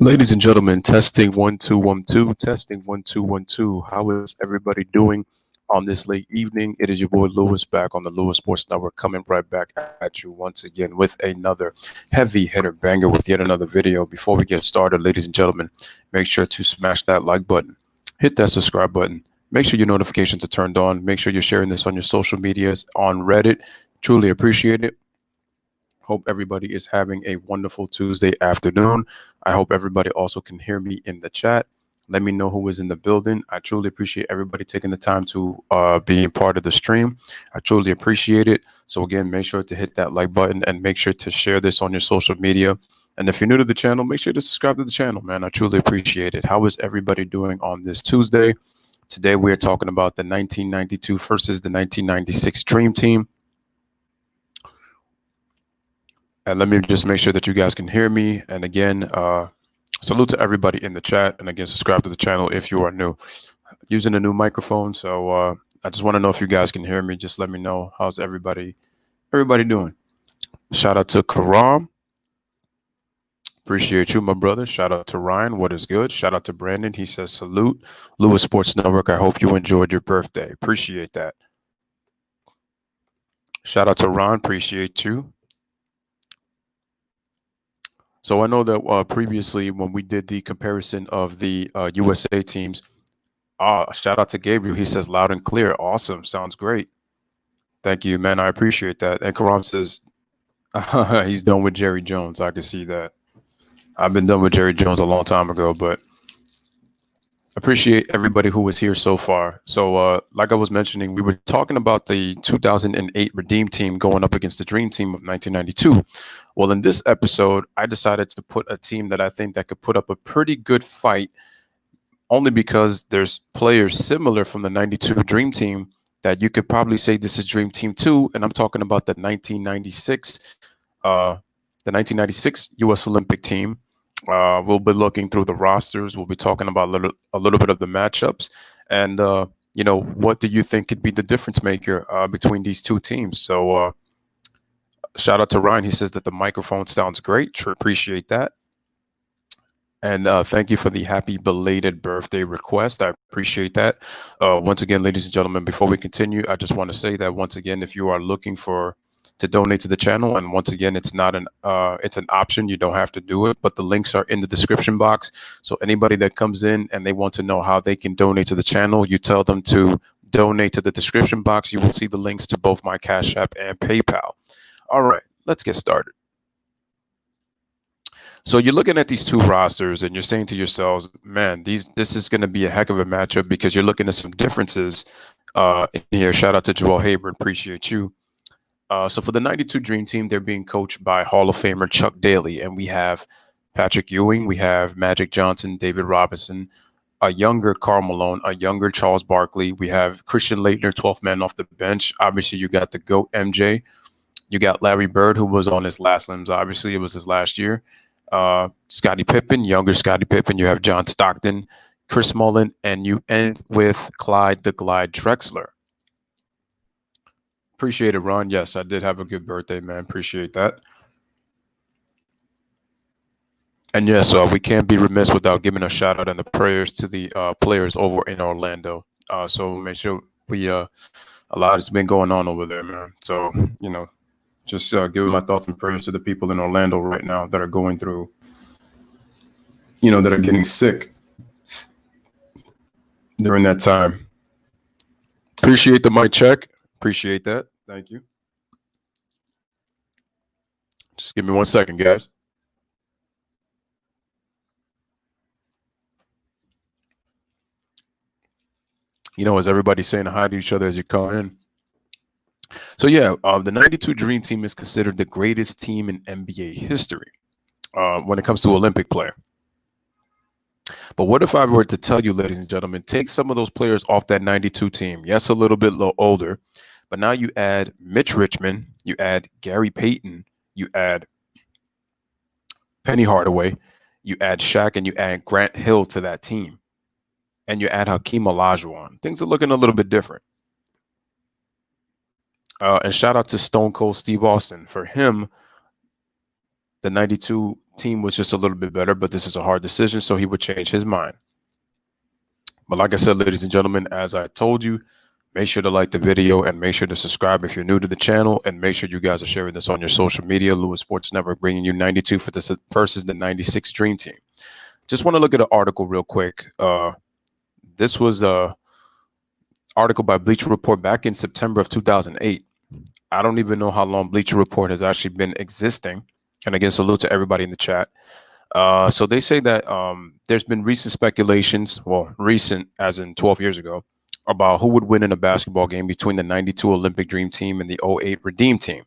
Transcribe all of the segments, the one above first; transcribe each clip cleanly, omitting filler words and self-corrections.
Ladies and gentlemen, testing 1 2 1 2, testing 1 2 1 2. How is everybody doing on this late evening? It is your boy Lewis back on the Lewis Sports Network, coming right back at you once again with another heavy hitter banger with yet another video. Before we get started, ladies and gentlemen, make sure to smash that like button, hit that subscribe button, make sure your notifications are turned on, make sure you're sharing this on your social medias, on Reddit. Truly appreciate it. Hope everybody is having a wonderful Tuesday afternoon. I hope everybody also can hear me in the chat. Let me know who is in the building. I truly appreciate everybody taking the time to be a part of the stream. I truly appreciate it. So again, make sure to hit that like button and make sure to share this on your social media. And if you're new to the channel, make sure to subscribe to the channel, man. I truly appreciate it. How is everybody doing on this Tuesday? Today, we are talking about the 1992 versus the 1996 Dream Team. And let me just make sure that you guys can hear me. And again, salute to everybody in the chat. And again, subscribe to the channel if you are new. Using a new microphone. So I just want to know if you guys can hear me. Just let me know. How's everybody doing? Shout out to Karam. Appreciate you, my brother. Shout out to Ryan. What is good? Shout out to Brandon. He says, salute. Lewis Sports Network. I hope you enjoyed your birthday. Appreciate that. Shout out to Ron. Appreciate you. So I know that previously when we did the comparison of the USA teams, shout out to Gabriel. He says loud and clear. Awesome. Sounds great. Thank you, man. I appreciate that. And Karam says he's done with Jerry Jones. I can see that. I've been done with Jerry Jones a long time ago, but appreciate everybody who was here so far. So like I was mentioning, we were talking about the 2008 Redeem Team going up against the Dream Team of 1992. Well, in this episode, I decided to put a team that I think that could put up a pretty good fight, only because there's players similar from the 92 Dream Team that you could probably say this is Dream Team 2, and I'm talking about the 1996 U.S. Olympic team. We'll be looking through the rosters. We'll be talking about a little bit of the matchups, and what do you think could be the difference maker between these two teams? So shout out to Ryan. He says that the microphone sounds great. Sure, appreciate that. And thank you for the happy belated birthday request. I appreciate that. Once again, ladies and gentlemen, before we continue, I just want to say that once again, if you are looking to donate to the channel, and once again, it's an option. You don't have to do it, but the links are in the description box. So anybody that comes in and they want to know how they can donate to the channel, you tell them to donate to the description box. You will see the links to both my Cash App and PayPal. All right, let's get started. So you're looking at these two rosters and you're saying to yourselves, man, this is going to be a heck of a matchup, because you're looking at some differences in here. Shout out to Joel Haber. Appreciate you. So for the 92 Dream Team, they're being coached by Hall of Famer Chuck Daly. And we have Patrick Ewing, we have Magic Johnson, David Robinson, a younger Karl Malone, a younger Charles Barkley. We have Christian Laettner, 12th man off the bench. Obviously, you got the GOAT MJ. You got Larry Bird, who was on his last limbs. Obviously, it was his last year. Scottie Pippen, younger Scottie Pippen. You have John Stockton, Chris Mullin, and you end with Clyde the Glide Drexler. Appreciate it, Ron. Yes, I did have a good birthday, man. Appreciate that. And yes, we can't be remiss without giving a shout out and the prayers to the players over in Orlando. So make sure we a lot has been going on over there, man. So just give my thoughts and prayers to the people in Orlando right now that are going through, that are getting sick during that time. Appreciate the mic check. Appreciate that. Thank you. Just give me 1 second, guys. As everybody's saying hi to each other as you come in. So yeah, the 92 Dream Team is considered the greatest team in NBA history when it comes to Olympic play. But what if I were to tell you, ladies and gentlemen, take some of those players off that 92 team? Yes, a little bit older, but now you add Mitch Richmond, you add Gary Payton, you add Penny Hardaway, you add Shaq, and you add Grant Hill to that team, and you add Hakeem Olajuwon. Things are looking a little bit different. And shout out to Stone Cold Steve Austin. For him, the 92 team was just a little bit better, but this is a hard decision, so he would change his mind. But like I said, ladies and gentlemen, as I told you, make sure to like the video and make sure to subscribe if you're new to the channel, and make sure you guys are sharing this on your social media. Lewis Sports Network bringing you 92 for the versus the 96 Dream Team. Just want to look at an article real quick. This was a article by Bleacher Report back in September of 2008. I don't even know how long Bleacher Report has actually been existing. And again, salute to everybody in the chat. So they say that there's been recent speculations, well, recent as in 12 years ago, about who would win in a basketball game between the 92 Olympic Dream Team and the 08 Redeem Team,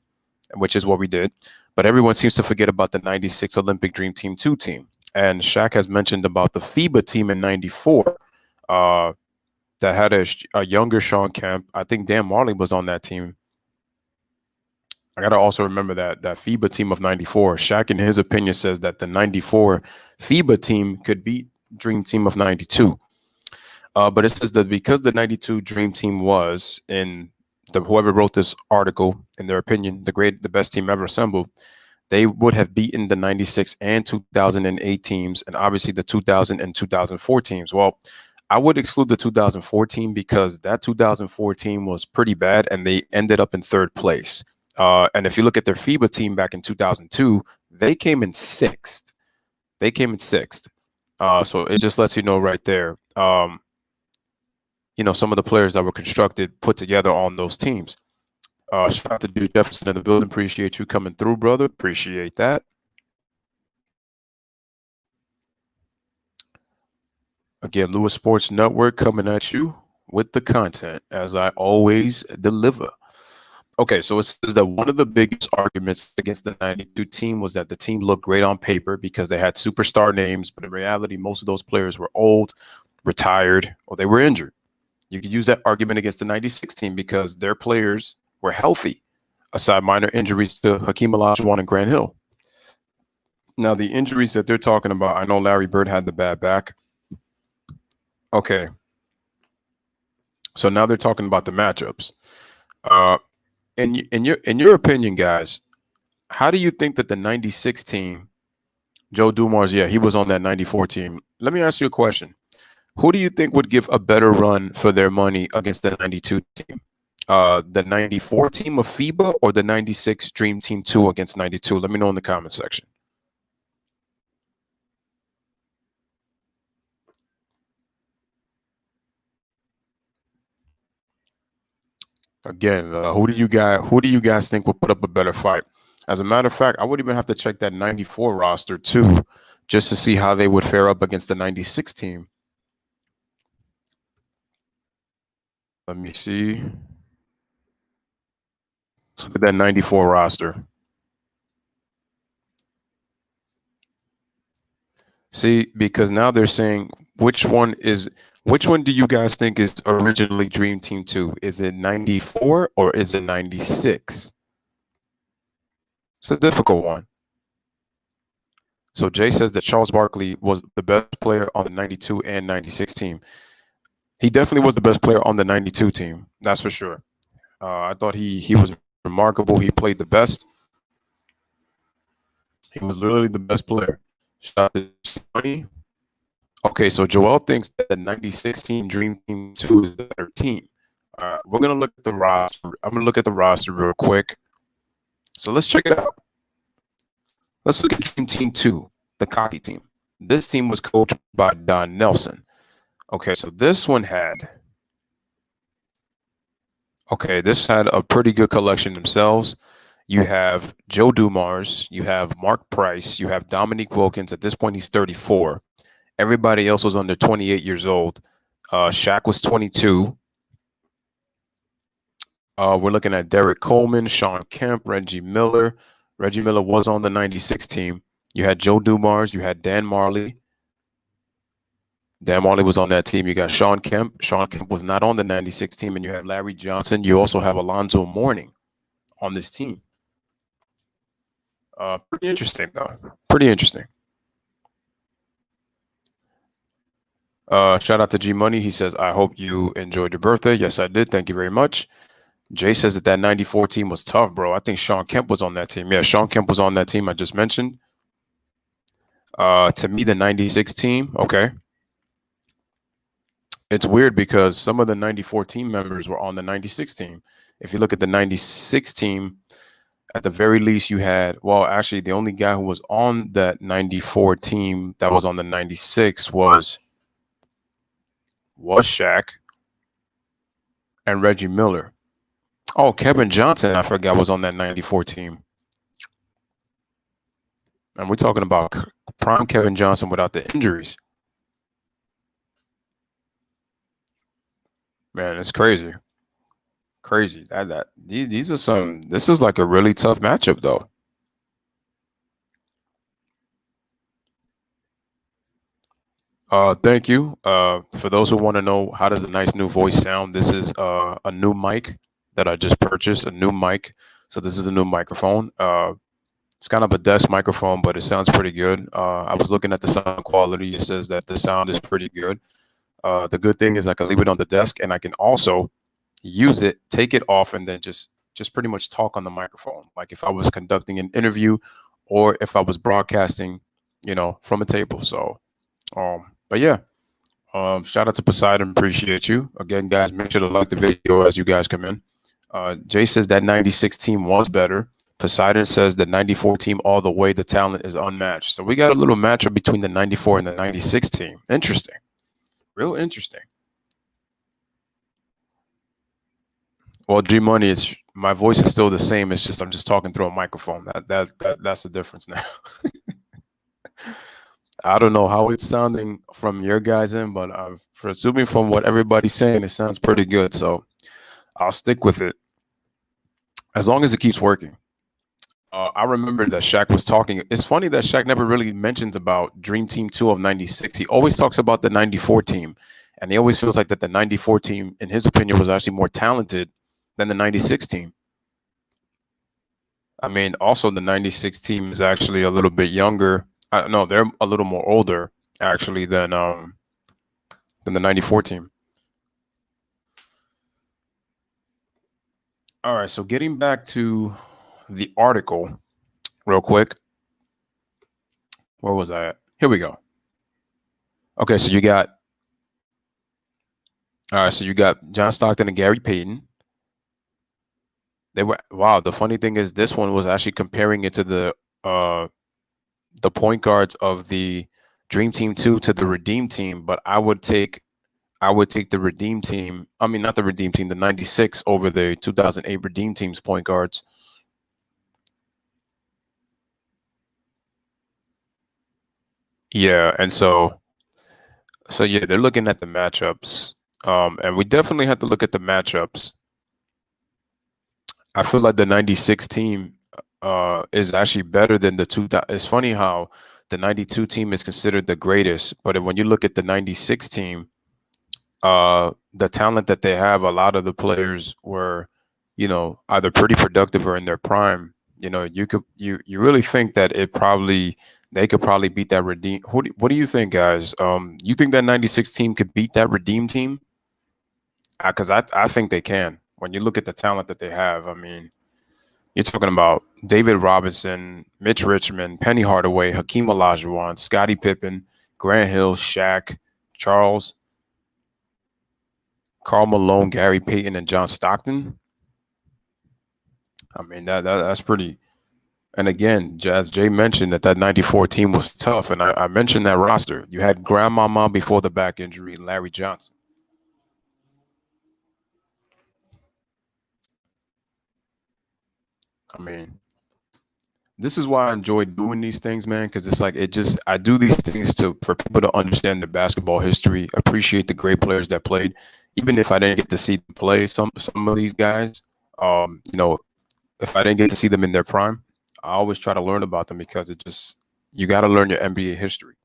which is what we did. But everyone seems to forget about the 96 Olympic Dream Team 2 team. And Shaq has mentioned about the FIBA team in 94 that had a younger Sean Kemp. I think Dan Marley was on that team. I got to also remember that FIBA team of 94, Shaq, in his opinion, says that the 94 FIBA team could beat Dream Team of 92. But it says that because the 92 Dream Team was, in whoever wrote this article, in their opinion, the best team ever assembled, they would have beaten the 96 and 2008 teams, and obviously the 2000 and 2004 teams. Well, I would exclude the 2014 because that 2014 was pretty bad, and they ended up in third place. And if you look at their FIBA team back in 2002, they came in sixth. So it just lets you know right there, you know, some of the players that were put together on those teams. Shout out to Dude Jefferson in the building. Appreciate you coming through, brother. Appreciate that. Again, Lewis Sports Network coming at you with the content as I always deliver. Okay, so it says that one of the biggest arguments against the 92 team was that the team looked great on paper because they had superstar names, but in reality, most of those players were old, retired, or they were injured. You could use that argument against the 96 team because their players were healthy, aside minor injuries to Hakeem Olajuwon and Grant Hill. Now, the injuries that they're talking about, I know Larry Bird had the bad back. Okay. So now they're talking about the matchups. In your opinion, guys, how do you think that the 96 team, Joe Dumars, yeah, he was on that 94 team. Let me ask you a question. Who do you think would give a better run for their money against the 92 team? The 94 team of FIBA or the 96 Dream Team 2 against 92? Let me know in the comment section. Again, who do you guys think will put up a better fight? As a matter of fact, I would even have to check that 94 roster too, just to see how they would fare up against the 96 team. Let me see. Let's look at that 94 roster. See, because now they're saying which one do you guys think is originally Dream Team 2? Is it 94 or is it 96? It's a difficult one. So Jay says that Charles Barkley was the best player on the 92 and 96 team. He definitely was the best player on the 92 team. That's for sure. I thought he was remarkable. He played the best. He was literally the best player. Shout out to money. Okay, so Joel thinks that the 96 team Dream Team 2 is the better team. We're going to look at the roster. I'm going to look at the roster real quick. So let's check it out. Let's look at Dream Team 2, the cocky team. This team was coached by Don Nelson. Okay, so this had a pretty good collection themselves. You have Joe Dumars, you have Mark Price, you have Dominique Wilkins. At this point, he's 34. Everybody else was under 28 years old. Shaq was 22. We're looking at Derek Coleman, Sean Kemp, Reggie Miller. Reggie Miller was on the 96 team. You had Joe Dumars. You had Dan Marley. Dan Marley was on that team. You got Sean Kemp. Sean Kemp was not on the 96 team. And you had Larry Johnson. You also have Alonzo Mourning on this team. Pretty interesting, though. Pretty interesting. Shout out to G Money. He says, I hope you enjoyed your birthday. Yes, I did. Thank you very much. Jay says that 94 team was tough, bro. I think Sean Kemp was on that team. Yeah, Sean Kemp was on that team I just mentioned. To me, the 96 team, okay. It's weird because some of the 94 team members were on the 96 team. If you look at the 96 team, at the very least, you had, well, actually, the only guy who was on that 94 team that was on the 96 was Shaq and Reggie Miller. Oh, Kevin Johnson, I forgot, was on that 94 team. And we're talking about prime Kevin Johnson without the injuries. Man, it's crazy. Crazy. These are some, this is like a really tough matchup though. Thank you. For those who want to know how does a nice new voice sound, this is a new mic that I just purchased, a new mic. So this is a new microphone. It's kind of a desk microphone, but it sounds pretty good. I was looking at the sound quality. It says that the sound is pretty good. The good thing is I can leave it on the desk, and I can also use it, take it off, and then just pretty much talk on the microphone, like if I was conducting an interview or if I was broadcasting, from a table. So, but yeah, shout out to Poseidon. Appreciate you again, guys. Make sure to like the video as you guys come in. Jay says that 96 team was better. Poseidon says the 94 team all the way. The talent is unmatched. So we got a little matchup between the 94 and the 96 team. Interesting. Real interesting. Well, G Money, it's my voice is still the same. It's just I'm just talking through a microphone. That's the difference now. I don't know how it's sounding from your guys' end, but I'm presuming from what everybody's saying, it sounds pretty good. So I'll stick with it as long as it keeps working. I remember that Shaq was talking. It's funny that Shaq never really mentions about Dream Team 2 of 96. He always talks about the 94 team. And he always feels like that the 94 team, in his opinion, was actually more talented than the 96 team. I mean, also the 96 team is actually a little bit younger. No, they're a little more older, actually, than the 94 team. All right, so getting back to the article real quick. Where was I at? Here we go. Okay, so you got John Stockton and Gary Payton. They were, wow, the funny thing is this one was actually comparing it to the point guards of the Dream Team 2 to the Redeem Team, but I would take the Redeem Team. I mean, not the Redeem Team, the 96 over the 2008 Redeem Team's point guards. Yeah, and so yeah, they're looking at the matchups. And we definitely have to look at the matchups. I feel like the 96 team is actually better than the 2000. It's funny how the 92 team is considered the greatest, but when you look at the 96 team, the talent that they have, a lot of the players were, either pretty productive or in their prime. You really think that they could probably beat that Redeem. What do you think, guys? You think that 96 team could beat that Redeem team? Because I think they can. When you look at the talent that they have, I mean, you're talking about David Robinson, Mitch Richmond, Penny Hardaway, Hakeem Olajuwon, Scottie Pippen, Grant Hill, Shaq, Charles, Karl Malone, Gary Payton, and John Stockton. I mean, that's pretty. And again, as Jay mentioned, that 94 team was tough. And I mentioned that roster. You had Grandmama before the back injury, Larry Johnson. I mean, this is why I enjoy doing these things, man, because it's like I do these things for people to understand the basketball history, appreciate the great players that played, even if I didn't get to see them play some of these guys. If I didn't get to see them in their prime, I always try to learn about them because you got to learn your NBA history.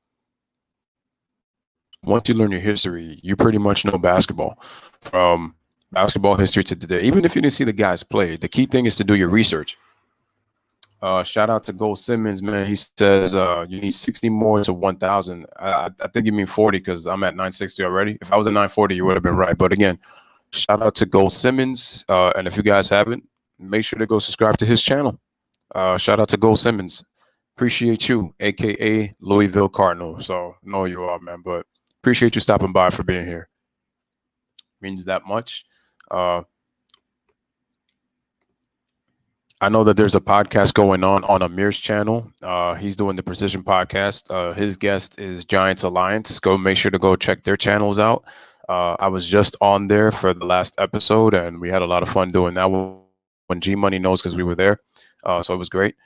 Once you learn your history, you pretty much know basketball, from basketball history to today. Even if you didn't see the guys play, the key thing is to do your research. Shout out to Gold Simmons, man. He says you need 60 more to 1,000. I think you mean 40 because I'm at 960 already. If I was at 940, you would have been right. But again, shout out to Gold Simmons. And if you guys haven't, make sure to go subscribe to his channel. Shout out to Gold Simmons. Appreciate you, aka Louisville Cardinal. So know you are, man, but appreciate you stopping by for being here. Means that much. I know that there's a podcast going on Amir's channel. He's doing the Precision Podcast. His guest is Giants Alliance. Go make sure to go check their channels out. I was just on there for the last episode, and we had a lot of fun doing that when G Money knows because we were there. So it was great.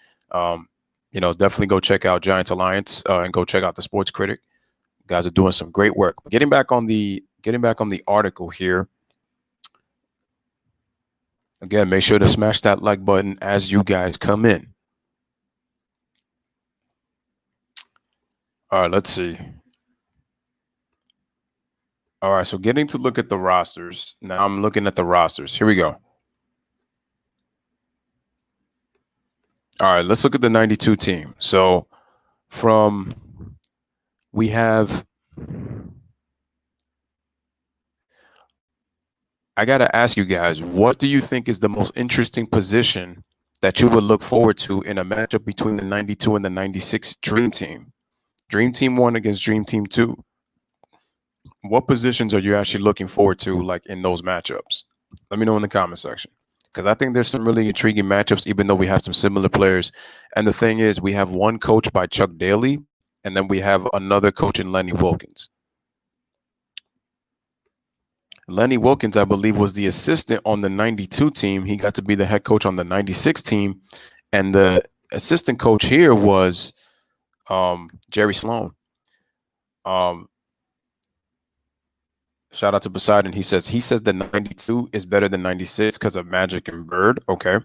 Definitely go check out Giants Alliance and go check out the Sports Critic. You guys are doing some great work. Getting back on the article here. Again, make sure to smash that like button as you guys come in. All right, let's see. All right, so getting to look at the rosters. Now I'm looking at the rosters. Here we go. All right, let's look at the 92 team. So we have, I got to ask you guys, what do you think is the most interesting position that you would look forward to in a matchup between the 92 and the 96 Dream Team? Dream Team 1 against Dream Team 2. What positions are you actually looking forward to, like, in those matchups? Let me know in the comment section, because I think there's some really intriguing matchups, even though we have some similar players. And the thing is, we have one coach by Chuck Daly, and then we have another coach in Lenny Wilkins. Lenny Wilkins, I believe, was the assistant on the 92 team. He got to be the head coach on the 96 team. And the assistant coach here was Jerry Sloan. Shout out to Poseidon. He says the 92 is better than 96 because of Magic and Bird. Okay.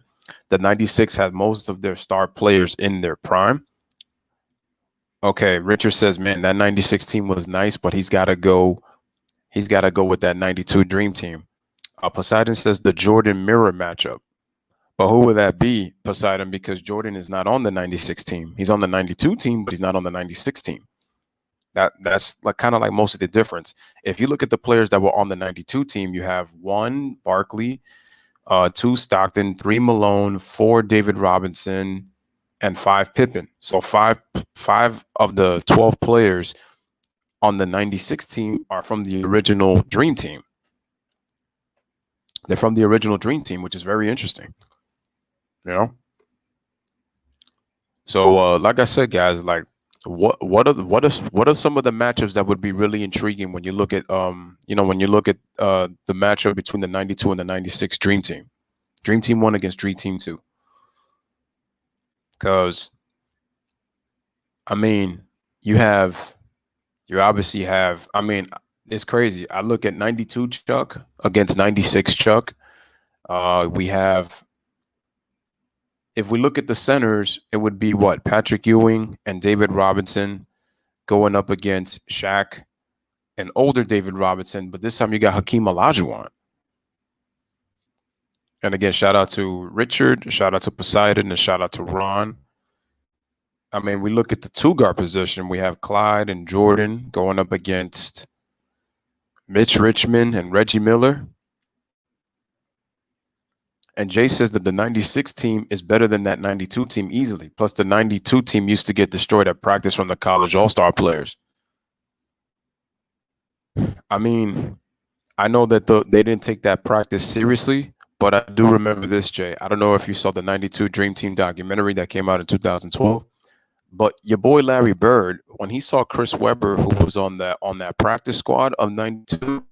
The 96 had most of their star players in their prime. Okay. Richard says, man, that 96 team was nice, but he's got to go with that 92 Dream Team. Poseidon says the Jordan Mirror matchup. But who would that be, Poseidon? Because Jordan is not on the 96 team. He's on the 92 team, but he's not on the 96 team. That's like kind of like most of the difference. If you look at the players that were on the 92 team, you have 1 Barkley, 2 Stockton, 3 Malone, 4 David Robinson, and 5 Pippen. So five of the 12 players on the 96 team are from the original Dream Team. They're from the original Dream Team, which is very interesting. So like I said, guys, like what are some of the matchups that would be really intriguing when you look at the matchup between the 92 and the 96 Dream Team? Dream Team 1 against Dream Team 2. Because I mean, you obviously have, I mean, it's crazy. I look at 92 Chuck against 96 Chuck. If we look at the centers, it would be what? Patrick Ewing and David Robinson going up against Shaq and older David Robinson. But this time you got Hakeem Olajuwon. And again, shout out to Richard, shout out to Poseidon, and shout out to Ron. I mean, we look at the 2-guard position. We have Clyde and Jordan going up against Mitch Richmond and Reggie Miller. And Jay says that the 96 team is better than that 92 team easily. Plus, the 92 team used to get destroyed at practice from the college all-star players. I mean, I know that they didn't take that practice seriously, but I do remember this, Jay. I don't know if you saw the 92 Dream Team documentary that came out in 2012. But your boy Larry Bird, when he saw Chris Webber, who was on that practice squad of 92,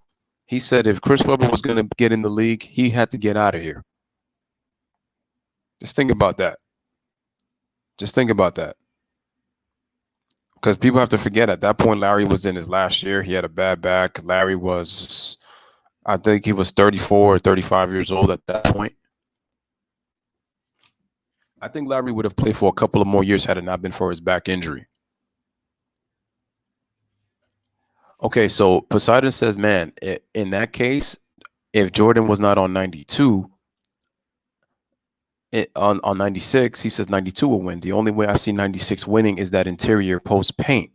he said if Chris Webber was going to get in the league, he had to get out of here. Just think about that. Because people have to forget, at that point, Larry was in his last year. He had a bad back. Larry was, I think he was 34 or 35 years old at that point. I think Larry would have played for a couple of more years had it not been for his back injury. Okay, so Poseidon says, man, in that case, if Jordan was not on 92, on 96, he says 92 will win. The only way I see 96 winning is that interior post paint.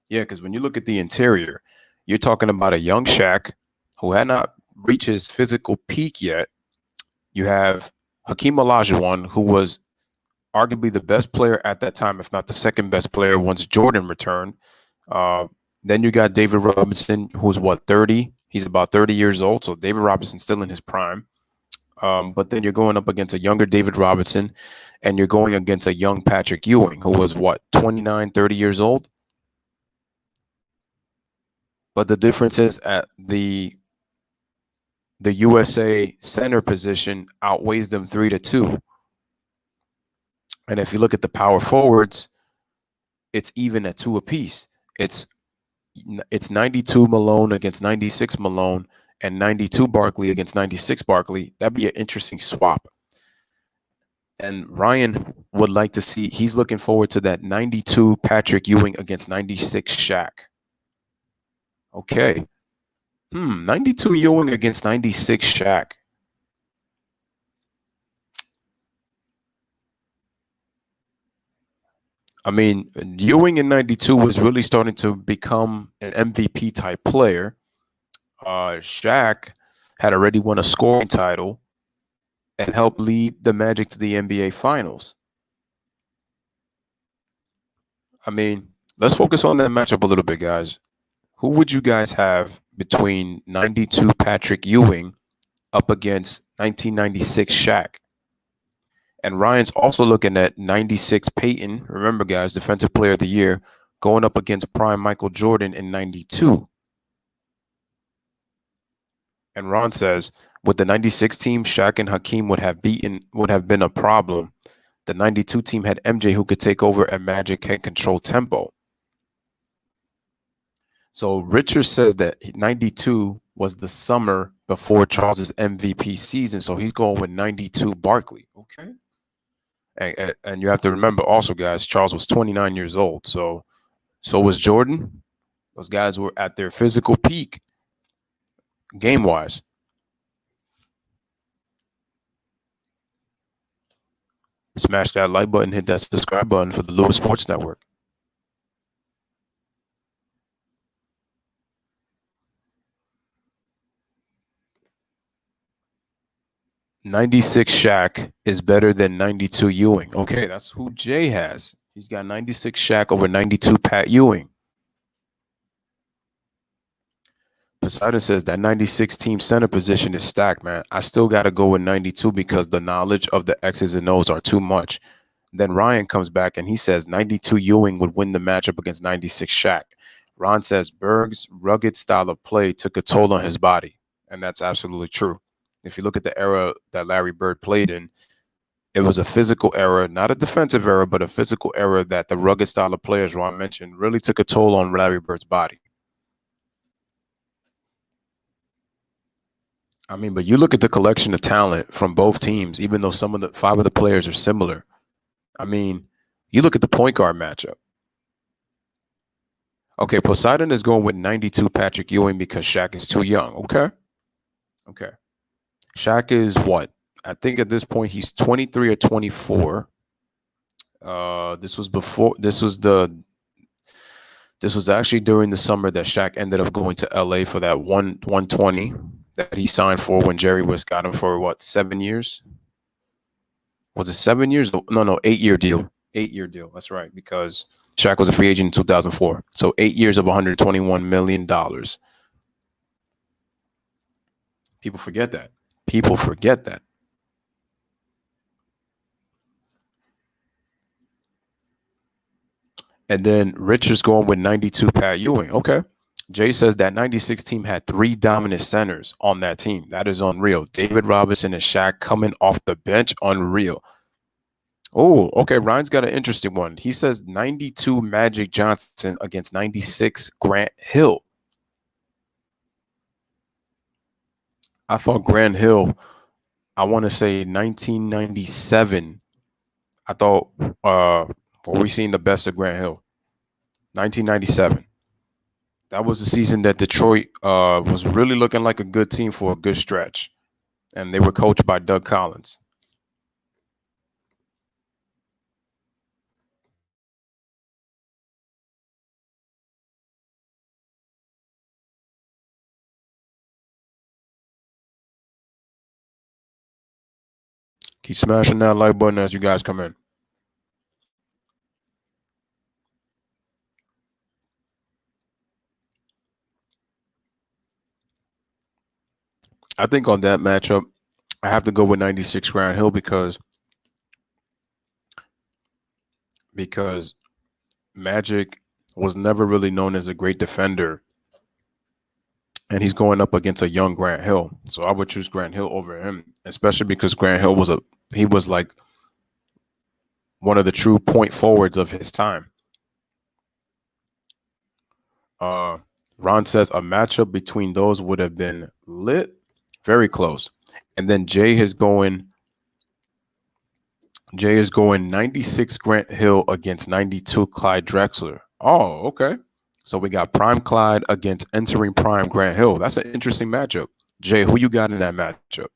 Yeah, because when you look at the interior, you're talking about a young Shaq who had not reached his physical peak yet. You have Hakeem Olajuwon, who was arguably the best player at that time, if not the second best player once Jordan returned. Then you got David Robinson, who's what, 30? He's about 30 years old. So David Robinson's still in his prime. But then you're going up against a younger David Robinson, and you're going against a young Patrick Ewing, who was what, 29, 30 years old? But the difference is at the USA center position outweighs them 3-2. And if you look at the power forwards, it's even at 2 apiece. It's 92 Malone against 96 Malone and 92 Barkley against 96 Barkley. That'd be an interesting swap. And Ryan would like to see, he's looking forward to that 92 Patrick Ewing against 96 Shaq. Okay. 92 Ewing against 96 Shaq. I mean, Ewing in 92 was really starting to become an MVP type player. Shaq had already won a scoring title and helped lead the Magic to the NBA Finals. I mean, let's focus on that matchup a little bit, guys. Who would you guys have between 92 Patrick Ewing up against 1996 Shaq? And Ryan's also looking at 96 Payton. Remember, guys, Defensive Player of the Year, going up against prime Michael Jordan in 92. And Ron says, with the 96 team, Shaq and Hakeem would have been a problem. The 92 team had MJ who could take over and Magic can control tempo. So Richard says that 92 was the summer before Charles's MVP season. So he's going with 92 Barkley. Okay. And you have to remember also, guys, Charles was 29 years old. So was Jordan. Those guys were at their physical peak game-wise. Smash that like button, hit that subscribe button for the Lewis Sports Network. '96 Shaq is better than 92 Ewing. Okay, that's who Jay has. He's got 96 Shaq over 92 Pat Ewing. Poseidon says that 96 team center position is stacked, man. I still got to go with 92 because the knowledge of the X's and O's are too much. Then Ryan comes back and he says 92 Ewing would win the matchup against 96 Shaq. Ron says Berg's rugged style of play took a toll on his body. And that's absolutely true. If you look at the era that Larry Bird played in, it was a physical era, not a defensive era, but a physical era that the rugged style of play, as Ron mentioned, really took a toll on Larry Bird's body. I mean, but you look at the collection of talent from both teams, even though some of the 5 of the players are similar. I mean, you look at the point guard matchup. Okay, Poseidon is going with 92 Patrick Ewing because Shaq is too young. Okay. Shaq is what? I think at this point he's 23 or 24. This was actually during the summer that Shaq ended up going to LA for that 120 that he signed for when Jerry West got him for what, 7 years? Was it 7 years? No, 8-year deal. 8-year deal. That's right, because Shaq was a free agent in 2004. So 8 years of $121 million. People forget that. And then Richard's going with 92 Pat Ewing. Okay. Jay says that 96 team had 3 dominant centers on that team. That is unreal. David Robinson and Shaq coming off the bench. Unreal. Oh, okay. Ryan's got an interesting one. He says 92 Magic Johnson against 96 Grant Hill. I thought Grant Hill, I want to say 1997. I thought, were we seeing the best of Grant Hill? 1997. That was the season that Detroit was really looking like a good team for a good stretch. And they were coached by Doug Collins. Keep smashing that like button as you guys come in. I think on that matchup, I have to go with 96 Grant Hill because Magic was never really known as a great defender, and he's going up against a young Grant Hill. So I would choose Grant Hill over him, especially because Grant Hill was like one of the true point forwards of his time. Ron says a matchup between those would have been lit, very close. And then Jay is going 96 Grant Hill against 92 Clyde Drexler. Oh, okay. So we got Prime Clyde against entering Prime Grant Hill. That's an interesting matchup. Jay, who you got in that matchup?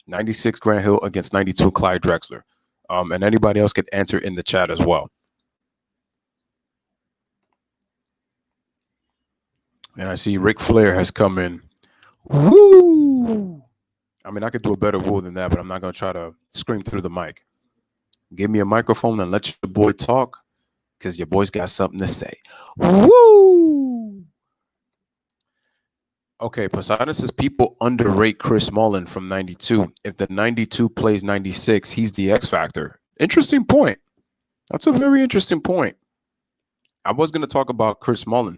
96 Grant Hill against 92 Clyde Drexler. And anybody else could answer in the chat as well. And I see Ric Flair has come in. Woo! I mean, I could do a better woo than that, but I'm not going to try to scream through the mic. Give me a microphone and let your boy talk, because your boy's got something to say. Woo! Okay, Poseidon says people underrate Chris Mullin from 92. If the 92 plays 96, he's the X factor. Interesting point. That's a very interesting point. I was going to talk about Chris Mullin.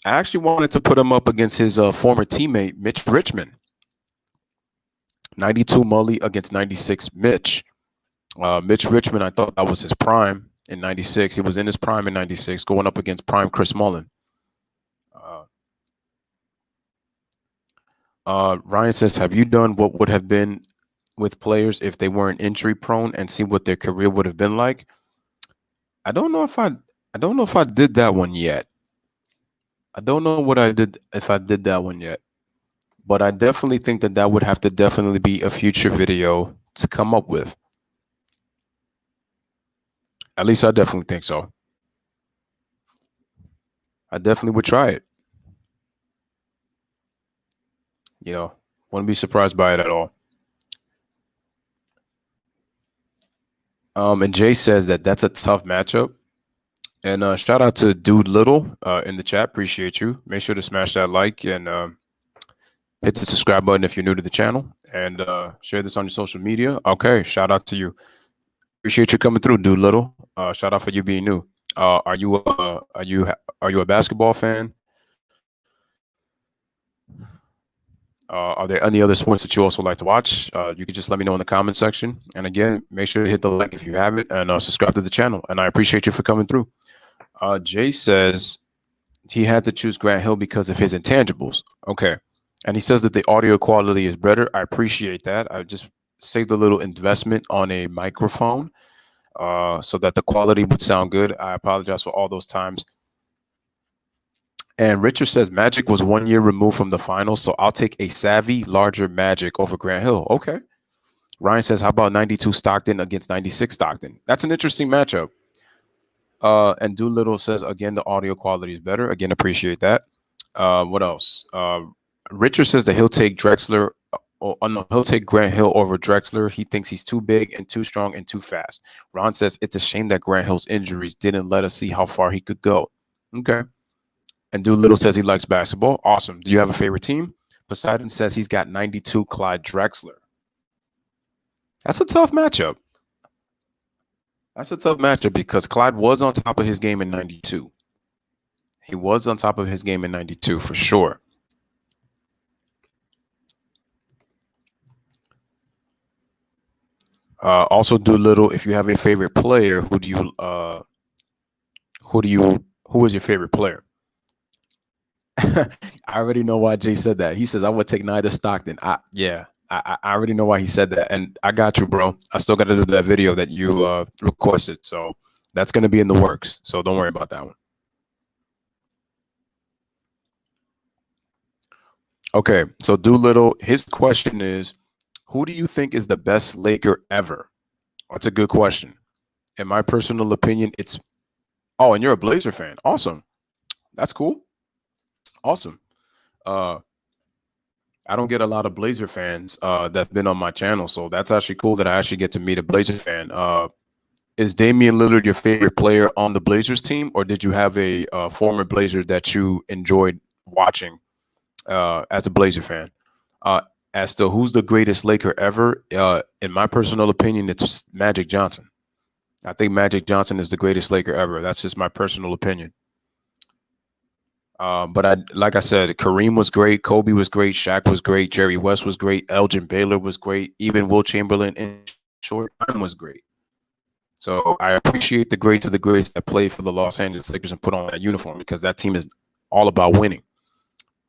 I actually wanted to put him up against his former teammate, Mitch Richmond. 92 Mully against 96 Mitch. Mitch Richmond, I thought that was his prime in 96. He was in his prime in 96, going up against prime Chris Mullin. Ryan says, have you done what would have been with players if they weren't injury prone and see what their career would have been like? I don't know if I did that one yet. I don't know what I did if I did that one yet. But I definitely think that would have to definitely be a future video to come up with. At least I definitely think so. I definitely would try it. You know, wouldn't be surprised by it at all. And Jay says that's a tough matchup. And shout out to Dude Little in the chat. Appreciate you. Make sure to smash that like and hit the subscribe button if you're new to the channel, and share this on your social media. Okay, shout out to you. Appreciate you coming through, Dude Little. Shout out for you being new. Are you a basketball fan? Are there any other sports that you also like to watch? You can just let me know in the comment section. And again, make sure to hit the like if you haven't, and subscribe to the channel. And I appreciate you for coming through. Jay says he had to choose Grant Hill because of his intangibles. Okay. And he says that the audio quality is better. I appreciate that. I just saved a little investment on a microphone so that the quality would sound good. I apologize for all those times. And Richard says Magic was 1 year removed from the finals, so I'll take a savvy, larger Magic over Grant Hill. Okay. Ryan says, how about 92 Stockton against 96 Stockton? That's an interesting matchup. And Doolittle says, again, the audio quality is better. Again, appreciate that. What else? Richard says that he'll take Drexler. No, he'll take Grant Hill over Drexler. He thinks he's too big and too strong and too fast. Ron says it's a shame that Grant Hill's injuries didn't let us see how far he could go. Okay. And Doolittle says he likes basketball. Awesome. Do you have a favorite team? Poseidon says he's got 92 Clyde Drexler. That's a tough matchup. That's a tough matchup because Clyde was on top of his game in 92. He was on top of his game in 92 for sure. Also, Doolittle, if you have a favorite player, who is your favorite player? I already know why Jay said that. He says I would take neither Stockton. I already know why he said that, and I got you, bro. I still got to do that video that you requested, so that's going to be in the works. So don't worry about that one. Okay, so Doolittle, his question is, who do you think is the best Laker ever? That's a good question. In my personal opinion, it's and you're a Blazer fan. Awesome. That's cool. Awesome. I don't get a lot of Blazer fans that've been on my channel, so that's actually cool that I actually get to meet a Blazer fan. Is Damian Lillard your favorite player on the Blazers team, or did you have a former Blazer that you enjoyed watching as a Blazer fan? As to who's the greatest Laker ever, in my personal opinion, it's Magic Johnson. I think Magic Johnson is the greatest Laker ever. That's just my personal opinion. But like I said, Kareem was great, Kobe was great, Shaq was great, Jerry West was great, Elgin Baylor was great, even Will Chamberlain in short time was great. So I appreciate the greats of the greats that played for the Los Angeles Lakers and put on that uniform, because that team is all about winning.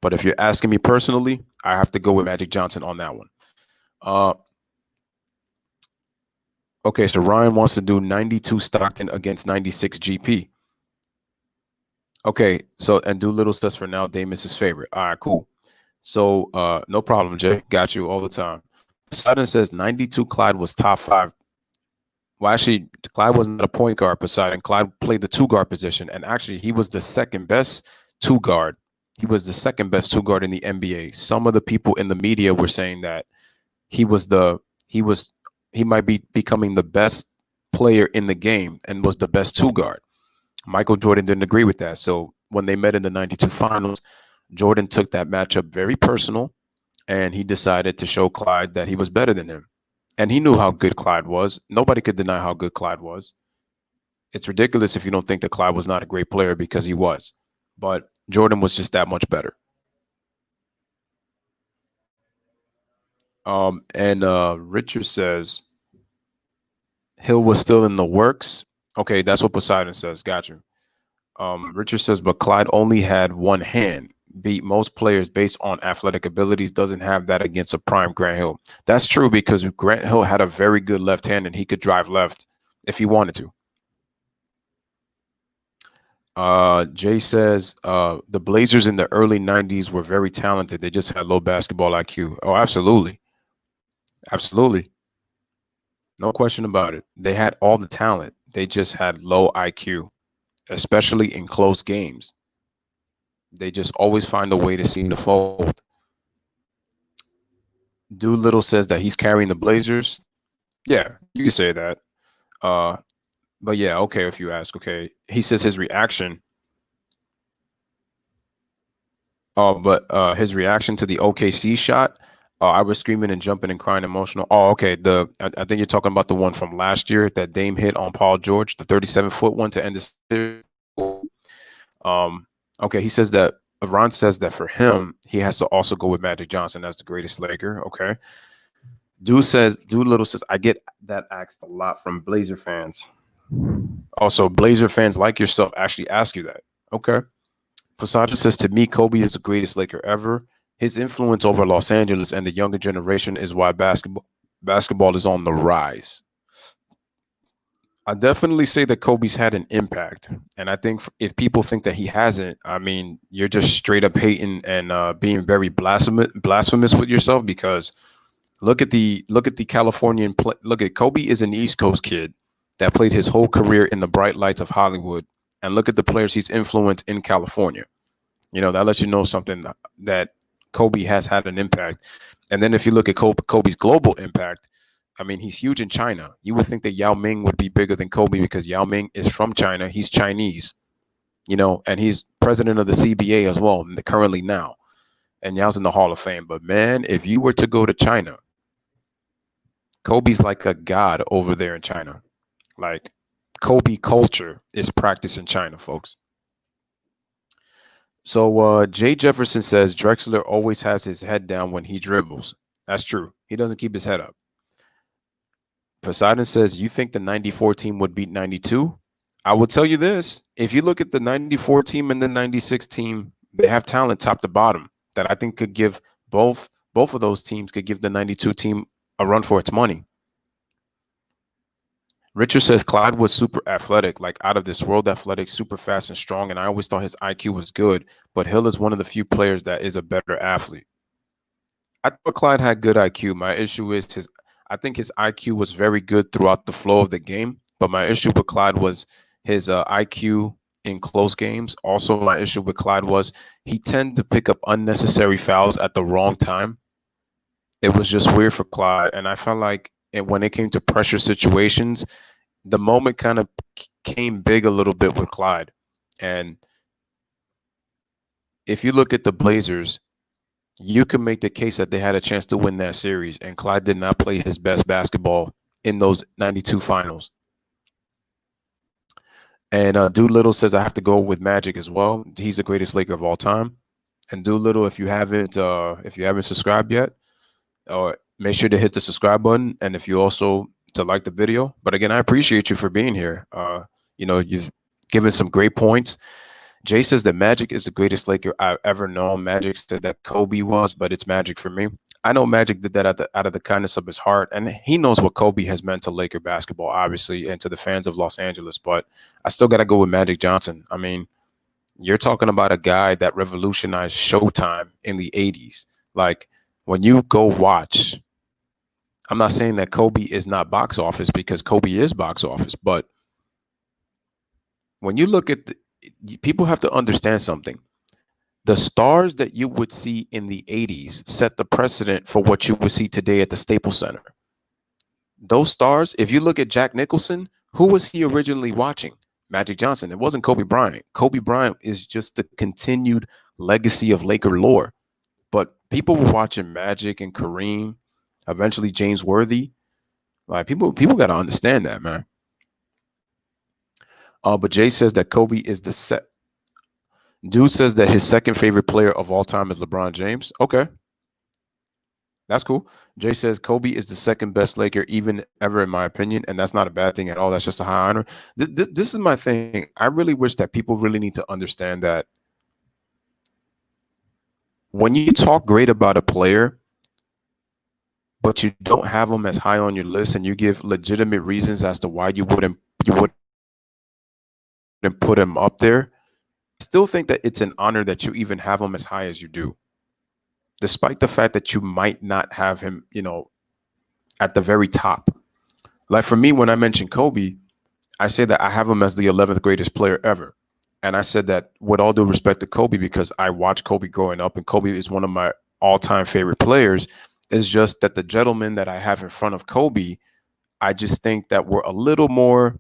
But if you're asking me personally, I have to go with Magic Johnson on that one. Okay, so Ryan wants to do 92 Stockton against 96 GP. Okay, so and Doolittle says for now, Dame is his favorite. All right, cool. So no problem, Jay. Got you all the time. Poseidon says 92 Clyde was top 5. Well, actually, Clyde wasn't a point guard, Poseidon. Clyde played the 2-guard position, and actually he was the second best 2-guard. He was the second best 2-guard in the NBA. Some of the people in the media were saying that he might be becoming the best player in the game and was the best 2-guard. Michael Jordan didn't agree with that. So when they met in the 92 finals, Jordan took that matchup very personal, and he decided to show Clyde that he was better than him. And he knew how good Clyde was. Nobody could deny how good Clyde was. It's ridiculous if you don't think that Clyde was not a great player, because he was. But Jordan was just that much better. And Richard says Hill was still in the works. Okay, that's what Poseidon says. Got you. Richard says, but Clyde only had one hand. Beat most players based on athletic abilities. Doesn't have that against a prime Grant Hill. That's true, because Grant Hill had a very good left hand, and he could drive left if he wanted to. Jay says the Blazers in the early 90s were very talented. They just had low basketball IQ. Oh, absolutely. Absolutely. No question about it. They had all the talent. They just had low IQ, especially in close games. They just always find a way to seem to fold. Doolittle says that he's carrying the Blazers. Yeah, you can say that. But yeah, okay, if you ask, okay. He says his reaction. But his reaction to the OKC shot, I was screaming and jumping and crying emotional. Oh, okay. I think you're talking about the one from last year that Dame hit on Paul George, the 37-foot one to end the series. Okay, he says that Ron says that for him, he has to also go with Magic Johnson as the greatest Laker. Okay. Doolittle says, I get that asked a lot from Blazer fans. Also, Blazer fans like yourself actually ask you that. Okay. Poseidon says, to me, Kobe is the greatest Laker ever. His influence over Los Angeles and the younger generation is why basketball is on the rise. I definitely say that Kobe's had an impact. And I think if people think that he hasn't, I mean, you're just straight up hating and being very blasphemous with yourself, because look at the Californian play. Look at Kobe is an East Coast kid that played his whole career in the bright lights of Hollywood. And look at the players he's influenced in California. You know, that lets you know something, that Kobe has had an impact. And then if you look at Kobe's global impact, I mean, he's huge in China. You would think that Yao Ming would be bigger than Kobe, because Yao Ming is from China. He's Chinese, you know, and he's president of the CBA as well, currently now. And Yao's in the Hall of Fame. But man, if you were to go to China, Kobe's like a god over there in China. Like, Kobe culture is practiced in China, folks. So Jay Jefferson says Drexler always has his head down when he dribbles. That's true. He doesn't keep his head up. Poseidon says, you think the 94 team would beat 92? I will tell you this. If you look at the 94 team and the 96 team, they have talent top to bottom that I think could give both of those teams could give the 92 team a run for its money. Richard says Clyde was super athletic, like out of this world athletic, super fast and strong. And I always thought his IQ was good, but Hill is one of the few players that is a better athlete. I thought Clyde had good IQ. My issue is I think his IQ was very good throughout the flow of the game. But my issue with Clyde was his IQ in close games. Also, my issue with Clyde was he tended to pick up unnecessary fouls at the wrong time. It was just weird for Clyde. And I felt like when it came to pressure situations, the moment kind of came big a little bit with Clyde. And if you look at the Blazers, you can make the case that they had a chance to win that series, and Clyde did not play his best basketball in those 92 finals. And Doolittle says I have to go with Magic as well. He's the greatest Laker of all time. And Doolittle, if you haven't subscribed yet, make sure to hit the subscribe button. And if you also to like the video. But again, I appreciate you for being here. You've given some great points. Jay says that Magic is the greatest Laker I've ever known. Magic said that Kobe was, but it's Magic for me. I know Magic did that out of the kindness of his heart, and he knows what Kobe has meant to Laker basketball, obviously, and to the fans of Los Angeles. But I still got to go with Magic Johnson. I mean, you're talking about a guy that revolutionized Showtime in the 80s. Like, when you go watch, I'm not saying that Kobe is not box office, because Kobe is box office, but when you look at people have to understand something. The stars that you would see in the 80s set the precedent for what you would see today at the Staples Center. Those stars, if you look at Jack Nicholson, who was he originally watching? Magic Johnson. It wasn't Kobe Bryant. Kobe Bryant is just the continued legacy of Laker lore. But people were watching Magic and Kareem, eventually James Worthy. Like, people got to understand that, man. But Jay says that Kobe is the set. Dude says that his second favorite player of all time is LeBron James. Okay. That's cool. Jay says Kobe is the second best Laker even ever, in my opinion, and that's not a bad thing at all. That's just a high honor. This is my thing. I really wish that people really need to understand that when you talk great about a player, but you don't have them as high on your list, and you give legitimate reasons as to why you wouldn't put him up there, I still think that it's an honor that you even have him as high as you do, despite the fact that you might not have him, at the very top. Like, for me, when I mention Kobe, I say that I have him as the 11th greatest player ever. And I said that with all due respect to Kobe, because I watched Kobe growing up, and Kobe is one of my all-time favorite players. It's just that the gentlemen that I have in front of Kobe, I just think that we're a little more,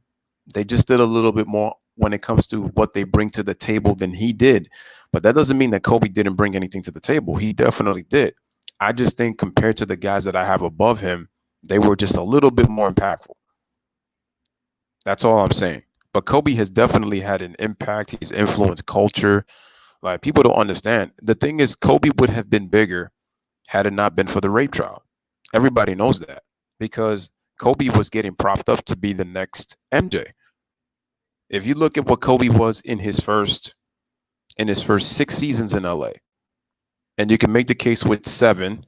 they just did a little bit more when it comes to what they bring to the table than he did. But that doesn't mean that Kobe didn't bring anything to the table. He definitely did. I just think compared to the guys that I have above him, they were just a little bit more impactful. That's all I'm saying. But Kobe has definitely had an impact. He's influenced culture. Like, people don't understand. The thing is, Kobe would have been bigger had it not been for the rape trial. Everybody knows that, because Kobe was getting propped up to be the next MJ. If you look at what Kobe was in his first 6 seasons in LA, and you can make the case with 7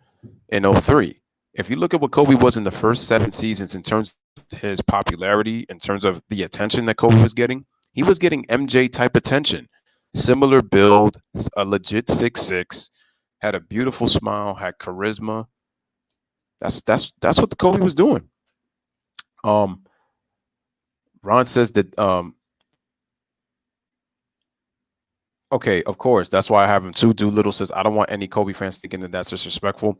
in 03. If you look at what Kobe was in the first 7 seasons in terms of his popularity, in terms of the attention that Kobe was getting, he was getting MJ type attention. Similar build, a legit 6'6", had a beautiful smile, had charisma. That's what the Kobe was doing. Ron says that okay, of course. That's why I have him too. Doolittle says, I don't want any Kobe fans thinking that that's disrespectful.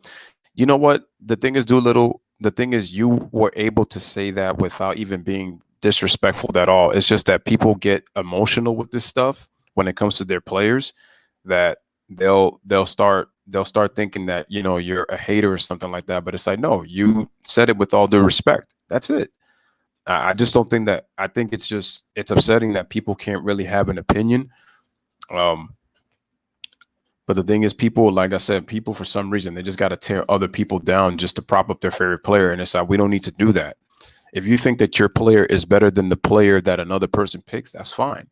You know what? The thing is, Doolittle, the thing is, you were able to say that without even being disrespectful at all. It's just that people get emotional with this stuff when it comes to their players, that they'll start thinking that, you're a hater or something like that. But it's like, no, you said it with all due respect. That's it. I just don't think that. I think it's upsetting that people can't really have an opinion. But the thing is, people, like I said, people for some reason, they just got to tear other people down just to prop up their favorite player. And it's like, we don't need to do that. If you think that your player is better than the player that another person picks, that's fine.